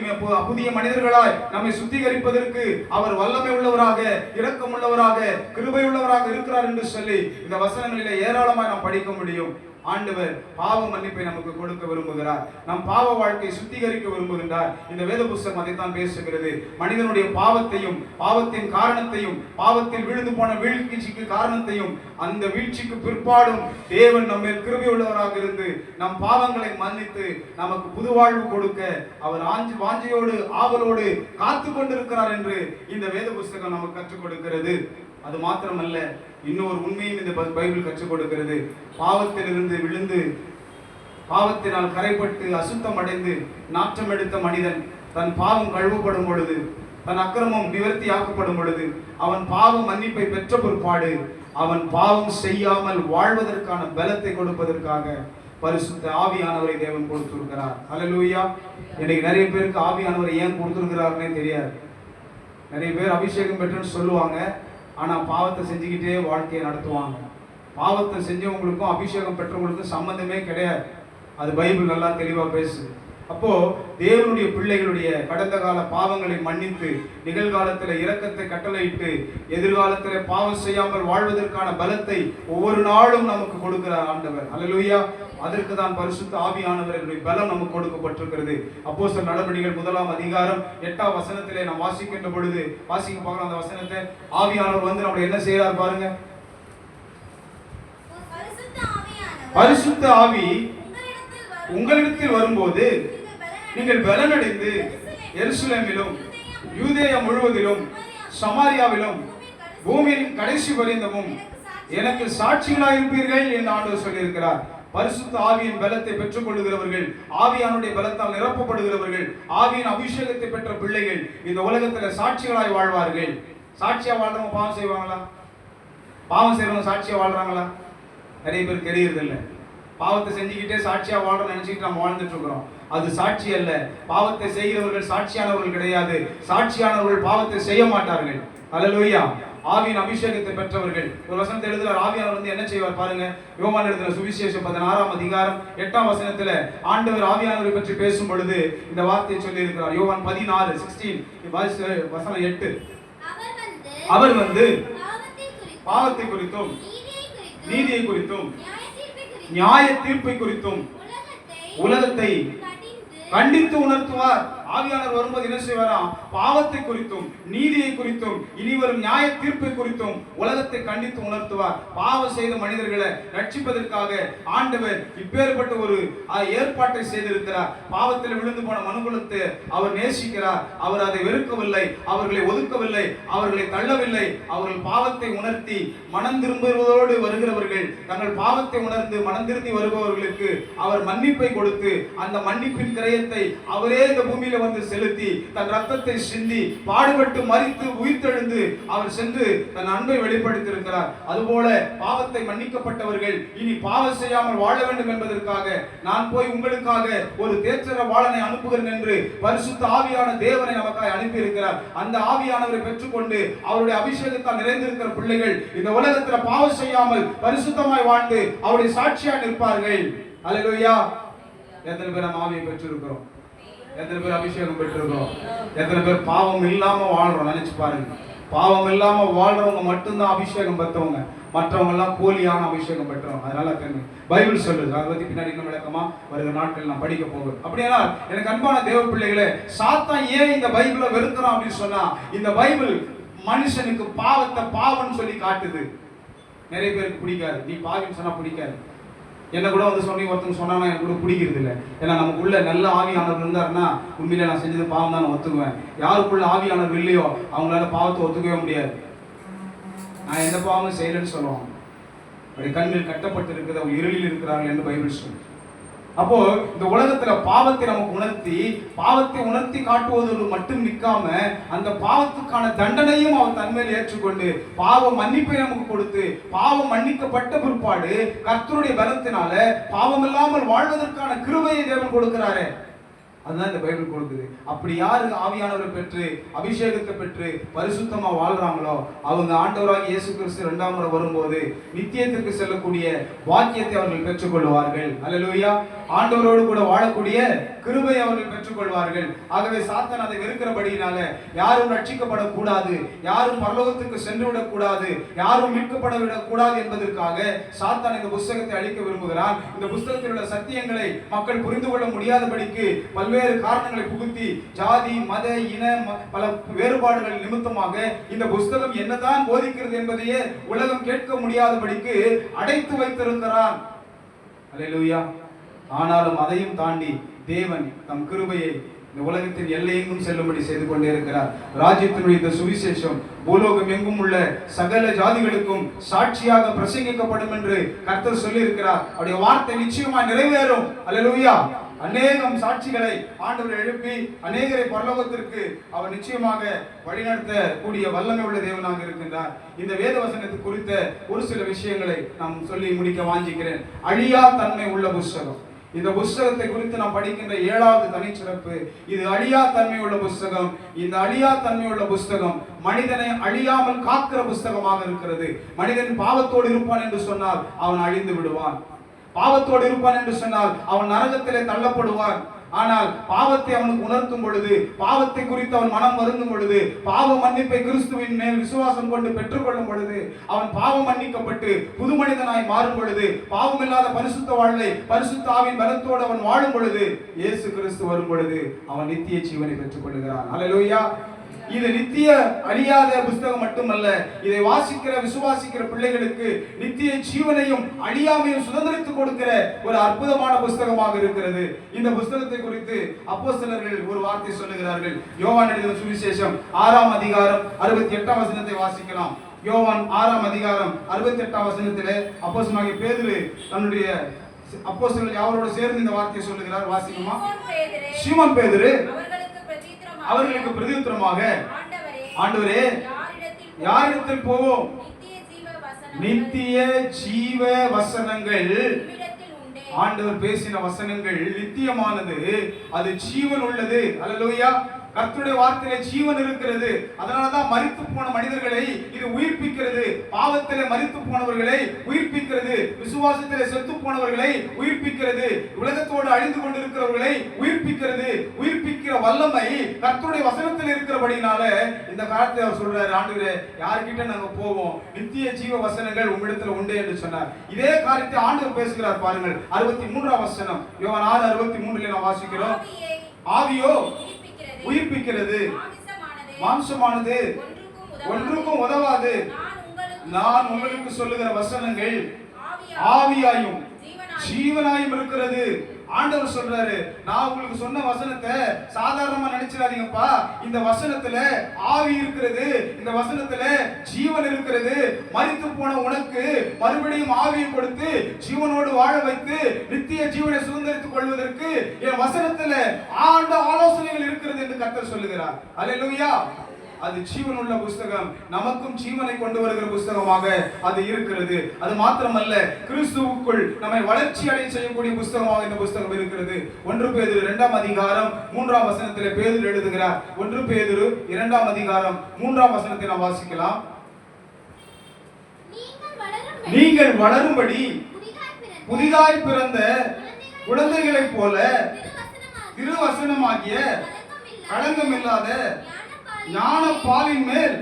புதிய மனிதர்களாய் நம்மை சுத்திகரிப்பதற்கு அவர் வல்லமை உள்ளவராக, இரக்கம் உள்ளவராக, கிருபை உள்ளவராக இருக்கிறார் என்று சொல்லி இந்த வசனங்களிலே ஏராளமாய் நாம் படிக்க முடியும். ஆண்டவர் பாவ மன்னிப்பை நமக்கு கொடுக்க விரும்புகிறார். நம் பாவ வாழ்க்கையை சுத்திகரிக்க விரும்புகின்றார். இந்த வேத புஸ்தகம் அதைத்தான் பேசுகிறது. மனிதனுடைய பாவத்தையும், பாவத்தின் காரணத்தையும், பாவத்தில் விழுந்து போன வீழ்ச்சிக்கு காரணத்தையும், அந்த வீழ்ச்சிக்கு பிற்பாடும் தேவன் நம்ம கிருபை உள்ளவராக இருந்து நம் பாவங்களை மன்னித்து நமக்கு புது வாழ்வு கொடுக்க அவர் வாஞ்சையோடு ஆவலோடு காத்து கொண்டிருக்கிறார் என்று இந்த வேத புஸ்தகம் நமக்கு கற்றுக் கொடுக்கிறது. அது மாத்திரமல்ல, இன்னொரு உண்மையும் இந்த பைபிள் கற்றுக் கொடுக்கிறது. பாவத்திலிருந்து விழுந்து பாவத்தினால் கரைப்பட்டு அசுத்தம் அடைந்து நாற்றம் எடுத்த மனிதன் தன் பாவம் கழுவப்படும் பொழுது, தன் அக்கிரமம் நிவர்த்தி ஆக்கப்படும் பொழுது, அவன் பாவ மன்னிப்பை பெற்ற பிற்பாடு அவன் பாவம் செய்யாமல் வாழ்வதற்கான பலத்தை கொடுப்பதற்காக பரிசுத்த ஆவியானவரை தேவன் கொடுத்திருக்கிறார். ஹல்லேலூயா. இன்னைக்கு நிறைய பேருக்கு ஆவியானவரை ஏன் கொடுத்திருக்கிறாருன்னே தெரியாது. நிறைய பேர் அபிஷேகம் பெற்றுன்னு சொல்லுவாங்க, ஆனா பாவத்தை செஞ்சுக்கிட்டே வாழ்க்கையை நடத்துவாங்க. பாவத்தை செஞ்சவங்களுக்கும் அபிஷேகம் பெற்றவங்களுக்கும் சம்பந்தமே கிடையாது. அது பைபிள் நல்லா தெளிவா பேசுது. அப்போ தேவனுடைய பிள்ளைகளுடைய கடந்த கால பாவங்களை மன்னித்து நிகழ்காலத்தில் இரக்கத்தை கட்டளையிட்டு எதிர்காலத்தில் பாவம் செய்யாமல் வாழ்வதற்கான பலத்தை ஒவ்வொரு நாளும் நமக்கு கொடுக்கிறார் ஆண்டவர். ஹல்லேலூயா. அதற்கு தான் பரிசுத்த ஆவியானவருடைய பலம் நமக்கு கொடுக்கப்பட்டிருக்கிறது. அப்போஸ்தலர் நடபடிகள் 1 அதிகாரம் 8 வசனத்திலே நாம் வாசிக்கின்ற பொழுது வாசிக்க பார்க்கலாம். அந்த வசனத்தை ஆவியானவர் வந்து நம்மளை என்ன செய்யறார் பாருங்க. பரிசுத்த ஆவி உங்களிடத்தில் வரும்போது நீங்கள் பலனடைந்து எருசலேமிலும் யூதேயா முழுவதிலும் சமாரியாவிலும் பூமியின் கடைசி பரியந்தமும் எனக்கு சாட்சிகளாய் இருப்பீர்கள் என்று ஆண்டவர் சொல்லியிருக்கிறார். பரிசுத்த ஆவியின் பலத்தை பெற்றுக் கொள்ளுகிறவர்கள், ஆவியானுடைய பலத்தால் நிரப்பப்படுகிறவர்கள், ஆவியின் அபிஷேகத்தை பெற்ற பிள்ளைகள் இந்த உலகத்தில் சாட்சிகளாய் வாழ்வார்கள். சாட்சியா வாழ்றவங்க பாவம் செய்வாங்களா? பாவம் செய்யறவங்க சாட்சியா வாழ்றாங்களா? நிறைய பேர் தெரியறது இல்லை. பாவத்தை செஞ்சுக்கிட்டே சாட்சியா வாழ்றோம் நினைச்சுக்கிட்டு நம்ம வாழ்ந்துட்டு இருக்கிறோம். அது சாட்சி அல்ல. பாவத்தை செய்கிறவர்கள் சாட்சியானவர்கள் கிடையாது. சாட்சியானவர்கள் பாவத்தை செய்ய மாட்டார்கள். ஹல்லேலூயா. ஆவியின் அபிஷேகத்தை பெற்றவர்கள். ஒரு வசனத்தை எழுதுறார், ஆவியானவர் வந்து என்ன செய்வார் பாருங்க. யோவான் எழுதின சுவிசேஷம் 16 அதிகாரம் 8 வசனத்துல ஆண்டவர் ஆவியானவரை பற்றி பேசும் பொழுது இந்த வார்த்தையை சொல்லி இருக்கிறார். யோவான் 16:16 வசனம் 8. அவர் வந்து பாவத்தை குறித்தும் நீதியை குறித்தும் நியாய தீர்ப்பை குறித்தும் உலகத்தை கண்டித்து உணர்த்துவார். ஆவியானவர் வரும்போது என்ன செய்வாராம்? பாவத்தை குறித்தும் நீதியை குறித்தும் இனி வரும் நியாய தீர்ப்பை குறித்தும் உலகத்தை கண்டித்து உணர்த்துவார். பாவம் செய்த மனிதர்களை ரட்சிப்பதற்காக ஆண்டவர் இப்பேற்பட்ட ஒரு ஏற்பாட்டை செய்திருக்கிறார். பாவத்தில் விழுந்து போன மனுக்குலத்தை அவர் நேசிக்கிறார். அவர் அதை வெறுக்கவில்லை, அவர்களை ஒதுக்கவில்லை, அவர்களை தள்ளவில்லை. அவர்கள் பாவத்தை உணர்த்தி மனம் திரும்புவதோடு வருகிறவர்கள், தங்கள் பாவத்தை உணர்ந்து மனம் திரும்பி வருபவர்களுக்கு அவர் மன்னிப்பை கொடுத்து அந்த மன்னிப்பின் கிரயத்தை அவரே இந்த பூமியில வந்து செலுத்தி தன் ரத்தத்தை சிந்தி பாடுபட்டு மரித்து உயிர்த்தெழுந்து அவர் சென்று தன் அன்பை வெளிப்படுத்தியிருக்கிறார். அதுபோல பாவத்தை மன்னிக்கப்பட்டவர்கள் இனி பாவம் செய்யாமல் வாழ வேண்டும் என்பதற்காக நான் போய் உங்களுக்காக ஒரு தேற்றரவாளனை அனுப்புகிறேன் என்று பரிசுத்த ஆவியான தேவனை நமக்காக அனுப்பி இருக்கிறார். அந்த ஆவியானவரை பெற்றுக்கொண்டு அவருடைய அபிஷேகத்தால் நிறைந்திருக்கிற பிள்ளைகள் இந்த உலகத்தில் பாவம் செய்யாமல் பரிசுத்தமாய் வாழ்ந்து அவருடைய சாட்சியாக நிற்பார்கள். அல்லேலூயா. எத்தனை பேர் நம்ம ஆவியை பெற்றிருக்கிறோம்? எத்தனை பேர் அபிஷேகம் பெற்றிருக்கிறோம்? எத்தனை பேர் பாவம் இல்லாம வாழ்றோம்? நினைச்சு பாருங்க. பாவம் இல்லாம வாழ்றவங்க மட்டும்தான் அபிஷேகம் பெற்றவங்க, மற்றவங்க எல்லாம் போலியான அபிஷேகம் பெற்றவங்க. அதனால பைபிள் சொல்லுது. அதை பத்தி பின்னாடி இன்னும் விளக்கமா வருகிற நாட்கள் நான் படிக்க போகிறேன். அப்படின்னா எனக்கு அன்பான தேவ பிள்ளைகளே, சாத்தான் ஏன் இந்த பைபிளை வெறுக்கிறான் அப்படின்னு சொன்னா, இந்த பைபிள் மனுஷனுக்கு பாவத்தை பாவம்னு சொல்லி காட்டுது. நிறைய பேருக்கு பிடிக்காது. நீ பாவின்னு சொன்னா பிடிக்காது. என்ன கூட வந்து சொன்னி ஒருத்தங்க சொன்னா எனக்கு கூட பிடிக்கிறது இல்லை. ஏன்னா நமக்குள்ள நல்ல ஆவியானவர் இருந்தாருன்னா உண்மையில நான் செஞ்சது பாவம் தான் நான் ஒத்துக்குவேன். யாருக்குள்ள ஆவியானவர் இல்லையோ அவங்களால பாவத்தை ஒத்துக்கவே முடியாது. நான் எந்த பாவமும் செய்யலன்னு சொல்லுவாங்க. அப்படி கண்ணில் கட்டப்பட்டு இருக்குது, அவங்க இருளில் இருக்கிறார்கள் என்று பைபிள் சொல்லு. அப்போ இந்த உலகத்துல பாவத்தை நமக்கு உணர்த்தி, பாவத்தை உணர்த்தி காட்டுவதோடு மட்டும் நிற்காம அந்த பாவத்துக்கான தண்டனையும் அவர் தன்மையில் ஏற்றுக்கொண்டு பாவ மன்னிப்பை நமக்கு கொடுத்து, பாவம் மன்னிக்கப்பட்ட பிற்பாடு கர்த்தருடைய பலத்தினால பாவம் இல்லாமல் வாழ்வதற்கான கிருபையை தேவன் கொடுக்கிறாரே. அதுதான் இந்த பைபிள் கொடுக்குது. அப்படி யாரு ஆவியானவரை பெற்று அபிஷேகத்தை பெற்று பரிசுத்தமா வாழ்றாங்களோ அவங்க ஆண்டவராகிய இயேசு கிறிஸ்து 2ஆம் முறை வரும்போது நித்தியத்திற்கு செல்லக்கூடிய வாக்கியத்தை அவர்கள் பெற்றுக் கொள்வார்கள். அல்லேலூயா. ஆண்டவரோடு கூட வாழக்கூடிய கிருபை அவர்கள் பெற்றுக்கொள்வார்கள். ஆகவே சாத்தான் அதை வெறுக்கிறபடியினால யாரும் ரட்சிக்கப்படக்கூடாது, யாரும் பரலோகத்துக்கு சென்று விடக்கூடாது, யாரும் மீட்கப்பட விடக்கூடாது என்பதற்காக சாத்தான் இந்த புஸ்தகத்தை அழிக்க விரும்புகிறான். இந்த புஸ்தகத்தில் உள்ள சத்தியங்களை மக்கள் புரிந்து கொள்ள முடியாதபடிக்கு பல்வேறு காரணங்களை புகுத்தி ஜாதி, மத, இன பல வேறுபாடுகள் நிமித்தமாக இந்த புஸ்தகம் என்னதான் போதிக்கிறது என்பதையே உலகம் கேட்க முடியாதபடிக்கு அடைத்து வைத்திருக்கிறான். அல்லேலூயா. ஆனாலும் அதையும் தாண்டி தேவன் தம் கிருபையை இந்த உலகத்தின் எல்லையெங்கும் செல்லும்படி செய்து கொண்டே இருக்கிறார். ராஜ்யத்தினுடைய இந்த சுவிசேஷம் பூலோகம் எங்கும் உள்ள சகல ஜாதிகளுக்கும் சாட்சியாக பிரசங்கிக்கப்படும் என்று கர்த்தர் சொல்லி இருக்கிறார். அவருடைய வார்த்தை நிச்சயமா நிறைவேறும். அல்லேலூயா. அநேகம் சாட்சிகளை ஆண்டவர் எழுப்பி அநேகரை பரலோகத்திற்கு அவர் நிச்சயமாக வழிநடத்த கூடிய வல்லமை உள்ள தேவனாக இருக்கின்றார். இந்த வேத வசனத்தை குறித்த ஒரு சில விஷயங்களை நாம் சொல்லி முடிக்க வாஞ்சிக்கிறேன். அழியா தன்மை உள்ள புஸ்தகம். இந்த புஸ்தகத்தை குறித்து நாம் படிக்கின்ற 7வது தனிச்சிறப்பு, இது அழியா தன்மை உள்ள புஸ்தகம். இந்த அழியா தன்மை உள்ள புஸ்தகம் மனிதனை அழியாமல் காக்கிற புஸ்தகமாக இருக்கிறது. மனிதன் பாவத்தோடு இருப்பான் என்று சொன்னால் அவன் அழிந்து விடுவான். பாவத்தோடு இருப்பான் என்று சொன்னால் அவன் நரகத்திலே தள்ளப்படுவான். ஆனால் பாவத்தை அவனுக்கு உணர்த்தும் பொழுது, பாவத்தை குறித்து அவன் மனம் வருந்தும் பொழுது, பாவ மன்னிப்பை கிறிஸ்துவின் மேல் விசுவாசம் கொண்டு பெற்றுக்கொள்ளும் பொழுது, அவன் பாவம் மன்னிக்கப்பட்டு புது மனிதனாய் மாறும் பொழுது, பாவமில்லாத பரிசுத்த வாழ்வை பரிசுத்த ஆவியின் பலத்தோடு அவன் வாழும் பொழுது, இயேசு கிறிஸ்து வரும் பொழுது அவன் நித்திய ஜீவனை பெற்றுக் கொள்கிறான். அல்லேலூயா. இது நித்திய அழியாத புஸ்தகம் மட்டுமல்ல, இதை வாசிக்கிற விசுவாசிக்கிற பிள்ளைகளுக்கு நித்திய ஜீவனையும் அழியாமையும் சுதந்திரித்துக் கொடுக்கிற ஒரு அற்புதமான புஸ்தகமாக இருக்கிறது. இந்த புஸ்தகத்தை குறித்து அப்போஸ்தலர்கள் ஒரு வார்த்தை சொல்லுகிறார்கள். யோவான் எழுதின சுவிசேஷம் 6ஆம் அதிகாரம் 68ஆம் வசனத்தை வாசிக்கலாம். யோவான் 6ஆம் அதிகாரம் 68ஆம் வசனத்திலே அப்போஸ்தலனாகிய பேதுரு தன்னுடைய அப்போஸ்தலர்கள் யாரோடு சேர்ந்து இந்த வார்த்தையை சொல்லுகிறார். வாசிக்குமா? சீமோன் பேதுரு அவர்களுக்கு பிரதியுத்தரமாக, ஆண்டவரே, யாரிடத்தில் போவோம்? நித்திய ஜீவ வசனங்கள். ஆண்டவர் பேசின வசனங்கள் நித்தியமானது, அது ஜீவன் உள்ளது. அல்லேலூயா. கர்த்தருடைய வார்த்தையிலே ஜீவன் இருக்கிறது. அதனாலதான் மரித்து போன மனிதர்களை இது உயிர்ப்பிக்கிறது. பாவத்திலே மரித்து போனவர்களை உயிர்ப்பிக்கிறது. விசுவாசத்திலே செத்து போனவர்களை உயிர்ப்பிக்கிறது. உலகத்தோடு அழிந்து கொண்டிருக்கிறவர்களை உயிர்ப்பிக்கிறது. உயிர்ப்பிக்கிற வல்லமை கர்த்தருடைய வசனத்தில் இருக்கிறபடினால இந்த காலத்தை அவர் சொல்றாரு, ஆண்டவரே, யார்கிட்ட நாங்க போவோம்? நித்திய ஜீவ வசனங்கள் உம்மிடத்தில் உண்டு என்று சொன்னார். இதே காரியத்தை ஆண்டவர் பேசுகிறார் பாருங்கள். 63ஆம் வசனம் யோவான் 6:63 நாம் வாசிக்கிறோம். ஆவியோ உயிர்ப்பிக்கிறது, மாம்சமானது ஒன்றுக்கும் உதவாது. நான் உங்களுக்கு சொல்லுகிற வசனங்கள் ஆவியாயும் ஜீவனாயும் இருக்கிறது. ஆண்டவர் சொல்றாரு, நான் உங்களுக்கு சொன்ன வசனத்தை சாதாரணமா நினைச்சிடாதீங்கப்பா. இந்த வசனத்துல ஆவி இருக்கிறது, இந்த வசனத்துல ஜீவன் இருக்கிறது. மரித்து போன உனக்கு மறுபடியும் ஆவியை கொடுத்து ஜீவனோடு வாழ வைத்து நித்திய ஜீவனை சுதந்திரித்துக் கொள்வதற்கு என் வசனத்துல ஆண்ட ஆலோசனைகள் இருக்கிறது என்று கர்த்தர் சொல்லுகிறார். அல்லேலூயா. அது ஜீவனுள்ள புஸ்தகம், நமக்கும் ஜீவனை கொண்டு வருகிற புஸ்தகமாக அது இருக்கிறது. அது மாத்திரமல்ல, கிறிஸ்துவுக்குள் நம்மை வளர்ச்சி அடைய செய்யக்கூடிய புஸ்தகமாக இந்த புஸ்தகம் இருக்கிறது. 1 பேதுரு 2ஆம் அதிகாரம் 3ஆம் வசனத்திலே பேதுரு எழுதுகிறார். 1 பேதுரு 2ஆம் அதிகாரம் 3ஆம் வசனத்தை நாம் வாசிக்கலாம். நீங்கள் வளரும்படி புதிதாய் பிறந்த குழந்தைகளைப் போல திருவசனமாகிய களங்கமில்லாத ஞான பாலின் மேல்,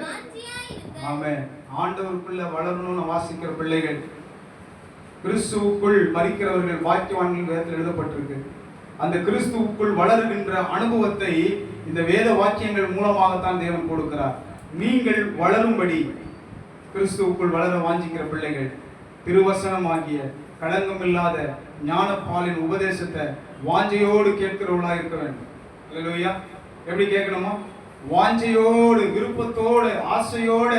ஆமென், ஆண்டவருக்குள்ள வளரணும்னு வாசிக்கிற பிள்ளைகள், கிறிஸ்துவுக்குள் மரிக்கிறவர்கள் வாக்கியவான்கள் வேதத்தில் எழுதப்பட்டிருக்கு. அந்த கிறிஸ்துவுக்குள் வளருகின்ற அனுபவத்தை இந்த வேத வாக்கியங்கள் மூலமாகத்தான் தேவன் கொடுக்கிறார். நீங்கள் வளரும்படி கிறிஸ்துவுக்குள் வளர வாஞ்சிக்கிற பிள்ளைகள் திருவசனமாகிய களங்கமில்லாத ஞான பாலின் உபதேசத்தை வாஞ்சையோடு கேட்கிறவர்களா இருக்க வேண்டும். அல்லேலூயா. எப்படி கேட்கணுமா? வாஞ்சையோடு, விருப்பத்தோடு, ஆசையோடு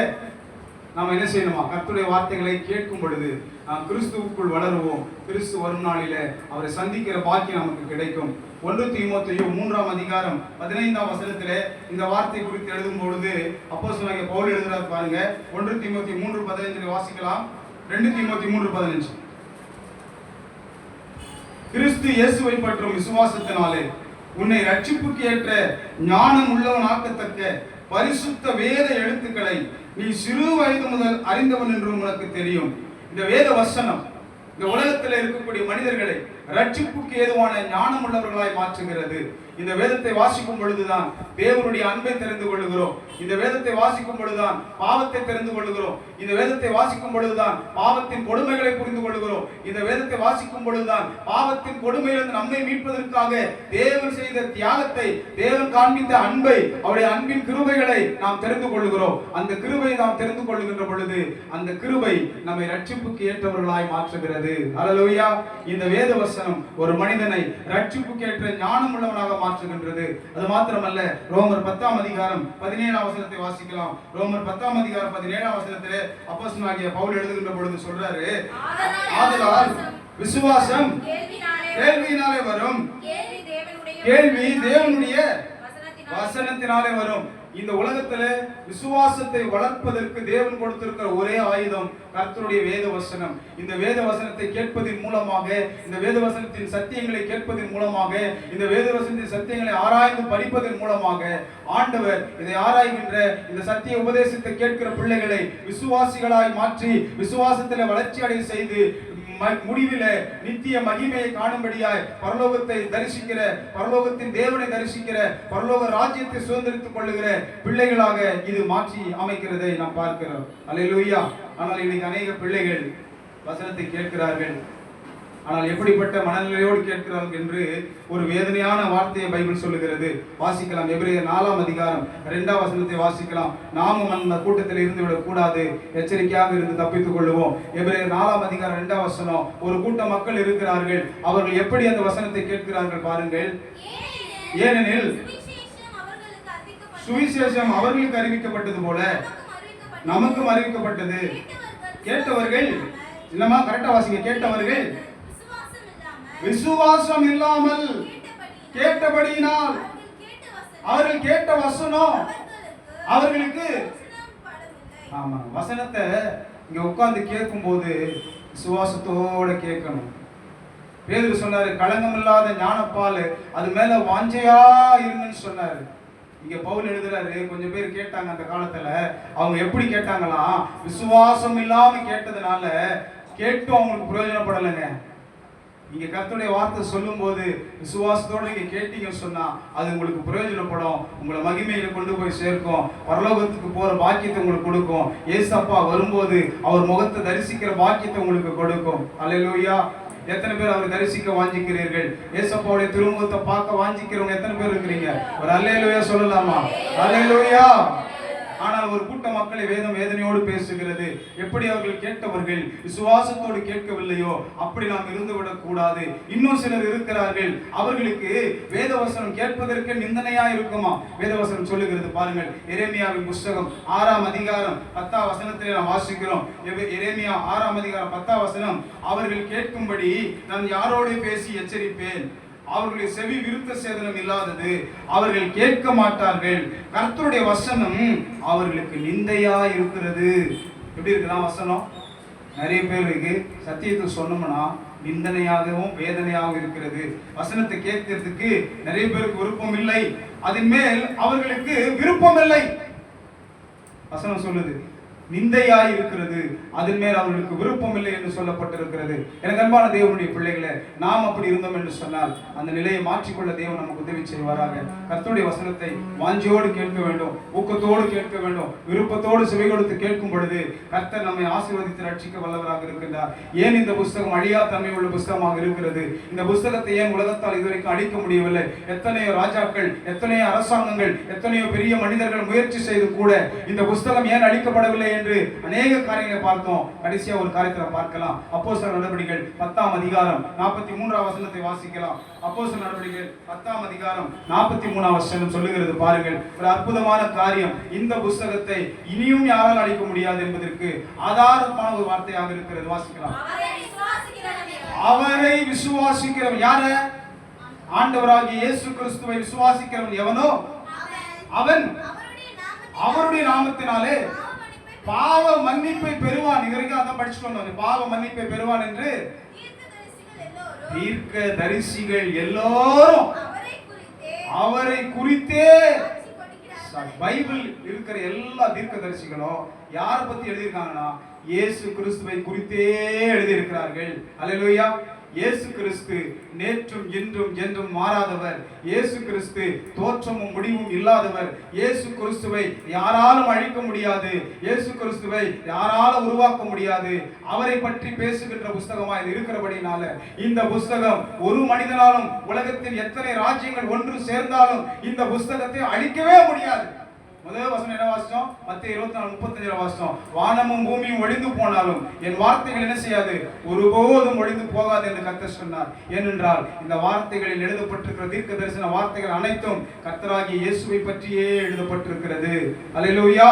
நாம் என்ன செய்யணுமா? கர்த்தருடைய வார்த்தைகளை கேட்கும் பொழுது நாம் கிறிஸ்துவுக்குள் வளருவோம். கிறிஸ்து வரும் நாளிலே அவரை சந்திக்கிற பாக்கியம் நமக்கு கிடைக்கும். 1 தீமோத்தேயு 3ஆம் அதிகாரம் 15ஆம் வசனத்திலே இந்த வார்த்தை குறித்து எழுதும் பொழுது அப்போஸ்தலனாகிய பவுல் எழுதுறார் பாருங்க. 1 தீமோத்தேயு 3:15 வாசிக்கலாம். 2 தீமோத்தேயு 3:15. கிறிஸ்து இயேசுவை பற்றும் விசுவாசத்தினாலே உன்னை ரட்சிப்புக்கு ஏற்ற ஞானம் உள்ளவனாக்கத்தக்க பரிசுத்த வேத எழுத்துக்களை நீ சிறு வயது முதல் அறிந்தவன் என்று உனக்கு தெரியும். இந்த வேத வசனம் இந்த உலகத்தில் இருக்கக்கூடிய மனிதர்களை ரட்சிப்புக்கு ஏதுவான ஞானம் உள்ளவர்களாய் மாற்றுகிறது. இந்த வேதத்தை வாசிக்கும் பொழுதுதான் தேவனுடைய அன்பை தெரிந்து கொள்ளுகிறோம். இந்த வேதத்தை வாசிக்கும் பொழுதுதான் பாவத்தை தெரிந்து கொள்ளுகிறோம். இந்த வேதத்தை வாசிக்கும் பொழுதுதான் பாவத்தின் கொடுமைகளை புரிந்து கொள்ளுகிறோம். இந்த வேதத்தை வாசிக்கும் பொழுதுதான் பாவத்தின் கொடுமையிலிருந்து நம்மை மீட்பதற்காக தேவன் செய்த தியாகத்தை, தேவன் காண்பித்த அன்பை, அவருடைய அன்பின் கிருபைகளை நாம் தெரிந்து கொள்ளுகிறோம். அந்த கிருபையை நாம் தெரிந்து கொள்ளுகின்ற பொழுது அந்த கிருபை நம்மை ரட்சிப்புக்கு ஏற்றவர்களாய் மாற்றுகிறது. அல்லேலூயா. இந்த வேத வசனம் ஒரு மனிதனை ரட்சிப்புக்கு ஏற்ற ஞானம் உள்ளவனாக மாற்றுகின்றது. அது மாத்திரமல்ல, ரோமர் 10ஆம் அதிகாரம் 17ஆம் வசனத்தை வாசிக்கலாம். ரோமர் 10ஆம் அதிகாரம் 17ஆம் வசனத்திலே அப்போஸ்தலனாகிய பவுல் எழுதுகின்ற பொழுது சொல்றாரு, ஆதலால் விசுவாசம் கேள்வியினாலே வரும், கேள்வி தேவனுடைய வசனத்தினாலே வரும். இந்த உலகத்துல விசுவாசத்தை வளர்ப்பதற்கு தேவன் கொடுத்திருக்கிற ஒரே ஆயுதம் கர்த்தருடைய வேத வசனம். இந்த வேத வசனத்தை கேட்பதன் மூலமாக, இந்த வேத வசனத்தின் சத்தியங்களை கேட்பதன் மூலமாக, இந்த வேத வசனத்தின் சத்தியங்களை ஆராய்ந்து படிப்பதன் மூலமாக ஆண்டவர் இதை ஆராய்கின்ற இந்த சத்திய உபதேசத்தை கேட்கிற பிள்ளைகளை விசுவாசிகளாய் மாற்றி விசுவாசத்தில் வளர்ச்சி அடைய செய்து முடிவில நித்திய மகிமையை காணும்படியாய் பரலோகத்தை தரிசிக்கிற, பரலோகத்தின் தேவனை தரிசிக்கிற, பரலோக ராஜ்யத்தை சுதந்திரித்துக் கொள்ளுகிற பிள்ளைகளாக இது மாற்றி அமைக்கிறதை நாம் பார்க்கிறோம். அல்லேலூயா. ஆனால் இன்னைக்கு அநேக பிள்ளைகள் வசனத்தை கேட்கிறார்கள், ஆனால் எப்படிப்பட்ட மனநிலையோடு கேட்கிறார்கள் என்று ஒரு வேதனையான வார்த்தையை பைபிள் சொல்லுகிறது. வாசிக்கலாம். எபிரேயர் 4ஆம் அதிகாரம் 2ஆம் வசனத்தை வாசிக்கலாம். நாமும் அந்த கூட்டத்தில் இருந்து விடக் கூடாது, எச்சரிக்கையாக இருந்து தப்பித்துக் கொள்ளுவோம். எபிரேயர் 4ஆம் அதிகாரம் 2ஆம் வசனம். ஒரு கூட்ட மக்கள் இருக்கிறார்கள். அவர்கள் எப்படி அந்த வசனத்தை கேட்கிறார்கள் பாருங்கள். ஏனெனில் சுவிசேஷம் அவர்களுக்கு அறிவிக்கப்பட்டது போல நமக்கும் அறிவிக்கப்பட்டது. கேட்டவர்கள் இல்லமா, கரெக்டா வாசிங்க. கேட்டவர்கள் விசுவாசம் இல்லாமல் கேட்டபடியினால் அவர்கள் கேட்ட வசனம் அவர்களுக்கு, ஆமா, வசனத்தை இங்க உட்கார்ந்து கேட்கும் போது விசுவாசத்தோட கேட்கணும். பேதுரு சொன்னாரு, களங்கம் இல்லாத ஞானப்பால் அது மேல வாஞ்சையா இருங்கன்னு சொன்னாரு. இங்க பவுல் எழுதுறாரு, கொஞ்சம் பேர் கேட்டாங்க அந்த காலத்துல. அவங்க எப்படி கேட்டாங்களாம், விசுவாசம் இல்லாம கேட்டதுனால கேட்டும் அவங்களுக்கு பிரயோஜனப்படலைங்க. நீங்க கர்த்தருடைய வார்த்தை சொல்லும் போது விசுவாசத்தோட நீங்க கேட்டீங்கன்னு சொன்னா அது உங்களுக்கு பிரயோஜனப்படும், உங்களை மகிமையில கொண்டு போய் சேர்க்கும், பரலோகத்துக்கு போற பாக்கியத்தை உங்களுக்கு கொடுக்கும். ஏசப்பா வரும்போது அவர் முகத்தை தரிசிக்கிற பாக்கியத்தை உங்களுக்கு கொடுக்கும். அல்லேலூயா. எத்தனை பேர் அவர் தரிசிக்க வாஞ்சிக்கிறீர்கள்? ஏசப்பாவுடைய திருமுகத்தை பார்க்க வாஞ்சிக்கிறவங்க எத்தனை பேர் இருக்கிறீங்க? ஒரு அல்லேலூயா சொல்லலாமா? அல்லேலூயா. ஆனால் ஒரு கூட்ட மக்களை வேதம் வேதனையோடு பேசுகிறது. எப்படி அவர்கள் கேட்டவர்கள் விசுவாசத்தோடு கேட்கவில்லையோ அப்படி நாம் இருந்துவிடக் கூடாது. இன்னும் சிலர் இருக்கிறார்கள், அவர்களுக்கு வேதவசனம் கேட்பதற்கு நிந்தனையா இருக்குமா? வேதவசனம் சொல்லுகிறது பாருங்கள். எரேமியாவின் புஸ்தகம் 6ஆம் அதிகாரம் 10ஆம் வசனத்திலே நாம் வாசிக்கிறோம். எரேமியா 6ஆம் அதிகாரம் 10ஆம் வசனம். அவர்கள் கேட்கும்படி நான் யாரோடு பேசி எச்சரிப்பேன், அவர்களுடைய செவி விருத்த சேதனம் இல்லாதது, அவர்கள் கேட்க மாட்டார்கள். கர்த்தருடைய வசனம் அவர்களுக்கு நிந்தையா இருக்கிறது. எப்படி இருக்குதான் வசனம்? நிறைய பேருக்கு சத்தியத்தை சொன்னோம்னா நிந்தனையாகவும் வேதனையாகவும் இருக்கிறது. வசனத்தை கேட்கிறதுக்கு நிறைய பேருக்கு விருப்பம் இல்லை, அதன் மேல் அவர்களுக்கு விருப்பம் இல்லை. வசனம் சொல்லுது நிந்தையாய் இருக்கிறது, அதன் மேல் அவர்களுக்கு விருப்பம் இல்லை என்று சொல்லப்பட்டிருக்கிறது. எனக்கு அன்பான தேவனுடைய பிள்ளைகளை, நாம் அப்படி இருந்தோம் என்று சொன்னால் அந்த நிலையை மாற்றிக்கொள்ள தேவன் நமக்கு உதவி செய்வாராக. கர்த்தருடைய வசனத்தை வாஞ்சியோடு கேட்க வேண்டும், ஊக்கத்தோடு கேட்க வேண்டும், விருப்பத்தோடு செவி கொடுத்து கேட்கும் பொழுது கர்த்தர் நம்மை ஆசீர்வதித்து ரட்சிக்க வல்லவராக இருக்கின்றார். ஏன் இந்த புஸ்தகம் அழியா தன்மை உள்ள புஸ்தகமாக இருக்கிறது? இந்த புஸ்தகத்தை ஏன் உலகத்தால் இதுவரைக்கும் அழிக்க முடியவில்லை? எத்தனையோ ராஜாக்கள், எத்தனையோ அரசாங்கங்கள், எத்தனையோ பெரிய மனிதர்கள் முயற்சி செய்து கூட இந்த புஸ்தகம் ஏன் அழிக்கப்படவில்லை என்று அநேக காரியங்களை பார்த்தோம். கடைசியா ஒரு காரியத்தை பார்க்கலாம். அப்போஸ்தலர் நடவடிக்கைகள் 10ஆம் அதிகாரம் 43ஆம் வசனத்தை வாசிக்கலாம். அப்போஸ்தலர் நடவடிக்கைகள் 10ஆம் அதிகாரம் 43ஆம் வசனம் சொல்லுகிறது பாருங்கள். ஒரு அற்புதமான காரியம். இந்த புஸ்தகத்தை இனியும் யாரால் அழிக்க முடியாது என்பதற்கு ஆதாரமான ஒரு வார்த்தையாக இருக்கிறது. வாசிக்கலாம். அவரை விசுவாசிக்கிறவன் யாரு? ஆண்டவராகிய இயேசு கிறிஸ்துவை விசுவாசிக்கிறவன் எவனோ அவன் அவருடைய நாமத்தினாலே பாவ மன்னிப்பை பெறுவான். இதுவரைக்கும் அதான் படிச்சுட்டு வந்தோம். பாவ மன்னிப்பை பெறுவான் என்று தீர்க்கதரிசிகள் எல்லோரும் அவரை குறித்தே, பைபிள் இருக்கிற எல்லா தீர்க்கதரிசிகளும் யாரை பத்தி எழுதியிருக்காங்கன்னா இயேசு கிறிஸ்துவை குறித்தே எழுதியிருக்கிறார்கள். அல்லேலூயா. இயேசு கிறிஸ்து நேற்றும் இன்றும் என்றும் மாறாதவர். இயேசு கிறிஸ்து தோற்றமும் முடிவும் இல்லாதவர். இயேசு கிறிஸ்துவை யாராலும் அழிக்க முடியாது. இயேசு கிறிஸ்துவை யாராலும் உருவாக்க முடியாது. அவரை பற்றி பேசுகின்ற புஸ்தகமா இது இருக்கிறபடினால இந்த புஸ்தகம் ஒரு மனிதனாலும் உலகத்தில் எத்தனை ராஜ்யங்கள் ஒன்று சேர்ந்தாலும் இந்த புஸ்தகத்தை அழிக்கவே முடியாது. முதல் வசனம் என்ன வாசிச்சோம்? மத்தேயு 24:35 வாசிச்சோம். வானமும் பூமியும் ஒழிந்து போனாலும் என் வார்த்தைகள் என்ன செய்யாது, ஒருபோதும் ஒழிந்து போகாது என்று கர்த்தர் சொன்னார். ஏனென்றால் இந்த வார்த்தைகளில் எழுதப்பட்டிருக்கிற தீர்க்க தரிசன வார்த்தைகள் அனைத்தும் கர்த்தராகிய இயேசுவை பற்றியே எழுதப்பட்டிருக்கிறது. அல்லேலூயா.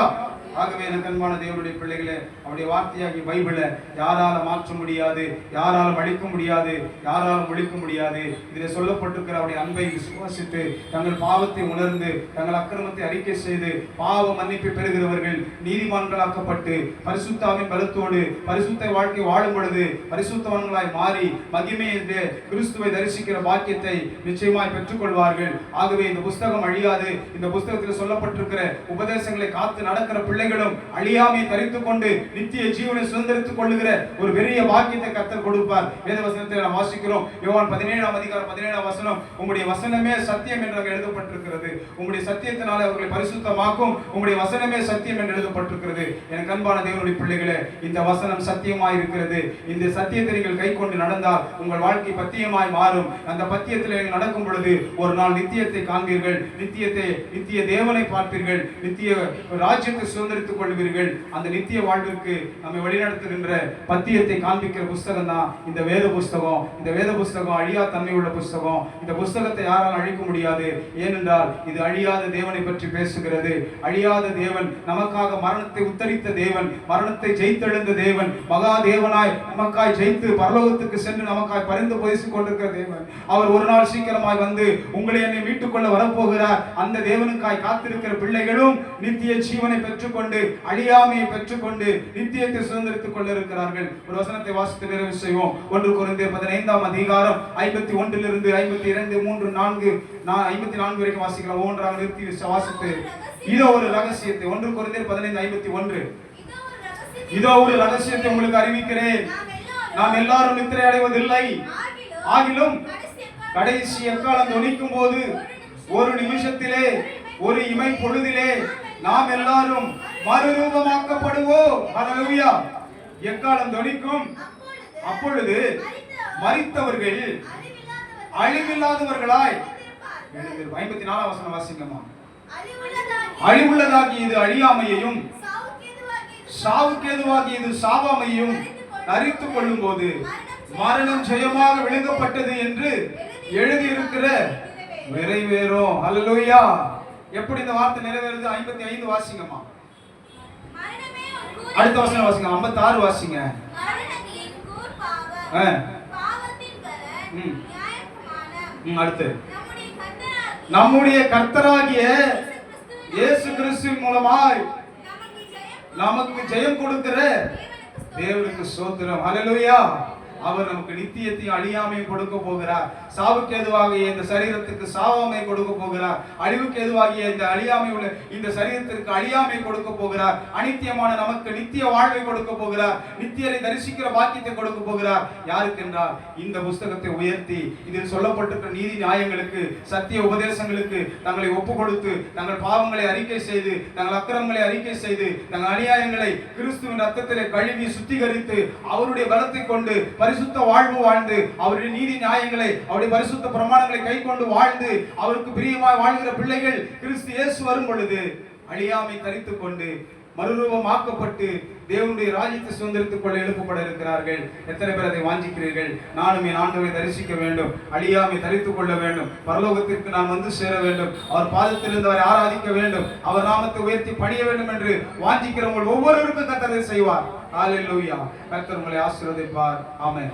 ஆகவே எனக்கு அன்பான தேவனுடைய பிள்ளைகளே, அவருடைய வார்த்தையாகிய பைபிளை யாரால மாற்ற முடியாது, யாராலும் அழிக்க முடியாது, யாராலும் ஒழிக்க முடியாது. இதில் சொல்லப்பட்டிருக்கிற அவருடைய அன்பை விசுவாசித்து தங்கள் பாவத்தை உணர்ந்து தங்கள் அக்கிரமத்தை அறிக்கை செய்து பாவ மன்னிப்பை பெறுகிறவர்கள் நீதிமான்களாக்கப்பட்டு பரிசுத்தாவின் பலத்தோடு பரிசுத்த வாழ்க்கை வாழும் பொழுது பரிசுத்தவான்களாய் மாறி மகிமை என்று கிறிஸ்துவை தரிசிக்கிற பாக்கியத்தை நிச்சயமாய் பெற்றுக்கொள்வார்கள். ஆகவே இந்த புஸ்தகம் அழியாது. இந்த புஸ்தகத்தில் சொல்லப்பட்டிருக்கிற உபதேசங்களை காத்து நடக்கிற பிள்ளைகளும் அழியாமையை தரித்துக் கொண்டு நித்திய ஜீவனை சுதந்திரித்துக் கொள்ளுகிற ஒரு பெரிய பாக்கியத்தை கர்த்தர் கொடுப்பார். வேத வசனத்தை நாம் வாசிக்கிறோம். யோவான் 17:17 உம்முடைய வசனமே சத்தியம் என்று எழுதப்பட்டிருக்கிறது. உம்முடைய சத்தியத்தினாலே அவர்களை பரிசுத்தமாக்கும். உம்முடைய வசனமே சத்தியம் என்று எழுதப்பட்டிருக்கிறது. எனக்கு அன்பான தேவனுடைய பிள்ளைகளே, இந்த வசனம் சத்தியமாய் இருக்கிறது. இந்த சத்தியத்தை நீங்கள் கை கொண்டு நடந்தால் உங்கள் வாழ்க்கை பத்தியமாய் மாறும். அந்த பத்தியத்தில் நீங்கள் நடக்கும் பொழுது ஒரு நாள் நித்தியத்தை காண்பீர்கள். நித்திய தேவனை பார்ப்பீர்கள். நித்திய ராஜ்யத்தை சுதந்திரித்துக் கொள்வீர்கள். அந்த நித்திய வாழ்விற்கு நம்மை வழிநடத்துகின்ற பத்தியத்தை காண்பிக்கிற புஸ்தகம் தான் இந்த வேத புஸ்தகம். இந்த வேத புஸ்தகம் அழியா தன்மை உள்ள புஸ்தகம். இந்த புஸ்தகத்தை யாராலும் அழிக்க முடியாது. ஏனென்றால் இது அழியாத தேவனை பற்றி பேசுகிறது. அழியாத தேவன், நமக்காக மரணத்தை உத்தரித்த தேவன், மரணத்தை ஜெயித்தெழுந்த தேவன், மகா தேவனாய் நமக்காய் ஜெயித்து பரலோகத்துக்கு சென்று நமக்காய் பரிந்து பேசிக் கொண்டிருக்கிற தேவன். அவர் ஒரு நாள் சீக்கிரமாய் வந்து உங்களை என்னை மீட்டுக் கொள்ள வரப்போகிறார். அந்த தேவனுக்காய் காத்திருக்கிற பிள்ளைகளும் நித்திய ஜீவனை பெற்றுக்கொண்டு அழியாமையை பெற்றுக்கொண்டு நித்தியத்தை சுதந்திரித்துக் கொள்ள இருக்கிறார்கள். ஒரு வசனத்தை வாசித்து நிறைவு செய்வோம். 1 கொரிந்தியர் 15:51 52, 3, 4, 54 வரைக்கும் வாசிக்கலாம். ஒவ்வொன்றாக நிறுத்தி வாசித்து இதோ ஒரு ரகசியத்தை 1 கொரிந்தியர் 15:51 இதோ ஒரு ரகசியத்தை உங்களுக்கு அறிவிக்கிறேன். நாம் எல்லாரும் நித்திரை அடைவதில்லை. ஆகிலும் கடைசி எக்காலம் தொனிக்கும் போது ஒரு நிமிஷத்திலே ஒரு இமை பொழுதிலே நாம் எல்லாரும் மறுரூபமாக்கப்படுவோம். ஹல்லேலூயா. எக்காலம் தொனிக்கும். அப்பொழுது மரித்தவர்கள் அழிவில்லாதவர்களாய் 54 வசனம் வாசிங்கம்மா. அழிவுள்ளதாகி இது அழியாமையையும் சாவுக்கேதுவாகி இது சாவாமையையும் தரித்துக் கொள்ளும் போது மரணம் ஜெயமாக விழுங்கப்பட்டது என்று எழுதியிருக்கிற நிறைவேறும். ஹல்லேலூயா. எப்படி இந்த வார்த்தை நிறைவேறுது? 55 வாசிங்கம்மா. அடுத்த வசனம் வாசிங்க. 56 வாசிங்க. அடுத்து நம்முடைய கர்த்தராகிய இயேசு கிறிஸ்துவின் மூலமாய் நமக்கு ஜெயம் கொடுக்கிற தேவனுக்கு ஸ்தோத்திரம். ஹல்லேலூயா. அவர் நமக்கு நித்தியத்தையும் அழியாமையும் கொடுக்க போகிறார். சாவுக்கு ஏதுவாகிய இந்த சரீரத்துக்கு சாவாமை கொடுக்க போகிறார். அழிவுக்கு ஏதுவாகிய இந்த அழியாமை உள்ள இந்த சரீரத்திற்கு அழியாமை கொடுக்க போகிறார். அனித்தியமான நமக்கு நித்திய வாழ்வை கொடுக்க போகிறார். நித்தியரை தரிசிக்கிற பாக்கியத்தை கொடுக்க போகிறார். யாருக்கு என்றால் இந்த புஸ்தகத்தை உயர்த்தி இதில் சொல்லப்பட்டிருக்கிற நீதி நியாயங்களுக்கு சத்திய உபதேசங்களுக்கு தங்களை ஒப்பு கொடுத்து தங்கள் பாவங்களை அறிக்கை செய்து தங்கள் அக்கிரமங்களை அறிக்கை செய்து தங்கள் அநியாயங்களை கிறிஸ்துவின் ரத்தத்திலே கழுவி சுத்திகரித்து அவருடைய பலத்தை கொண்டு பரிசுத்த வாழ்வு வாழ்ந்து அவருடைய நீதி நியாயங்களை அவருடைய பரிசுத்த பிரமாணங்களை கை கொண்டு வாழ்ந்து அவருக்கு பிரியமாய் வாழ்கிற பிள்ளைகள் கிறிஸ்து இயேசு வரும் பொழுது அழியாமை தரித்துக் கொண்டு மறுரூபமாக்கப்பட்டு தேவனுடைய ராஜ்யத்தை சுதந்திரித்துக் கொள்ள எழுப்பப்பட இருக்கிறார்கள். எத்தனை பேர் அதை வாஞ்சிக்கிறீர்கள்? நானும் என் ஆண்டவரை தரிசிக்க வேண்டும், அழியாமை தரித்துக் கொள்ள வேண்டும், பரலோகத்திற்கு நான் வந்து சேர வேண்டும், அவர் பாதத்திலிருந்து அவரை ஆராதிக்க வேண்டும், அவர் நாமத்தை உயர்த்தி பணிய வேண்டும் என்று வாஞ்சிக்கிறவங்க ஒவ்வொருவருக்கும் கர்த்தர் செய்வார். ஹல்லேலூயா. கர்த்தர் உங்களை ஆசீர்வதிப்பார். ஆமென்.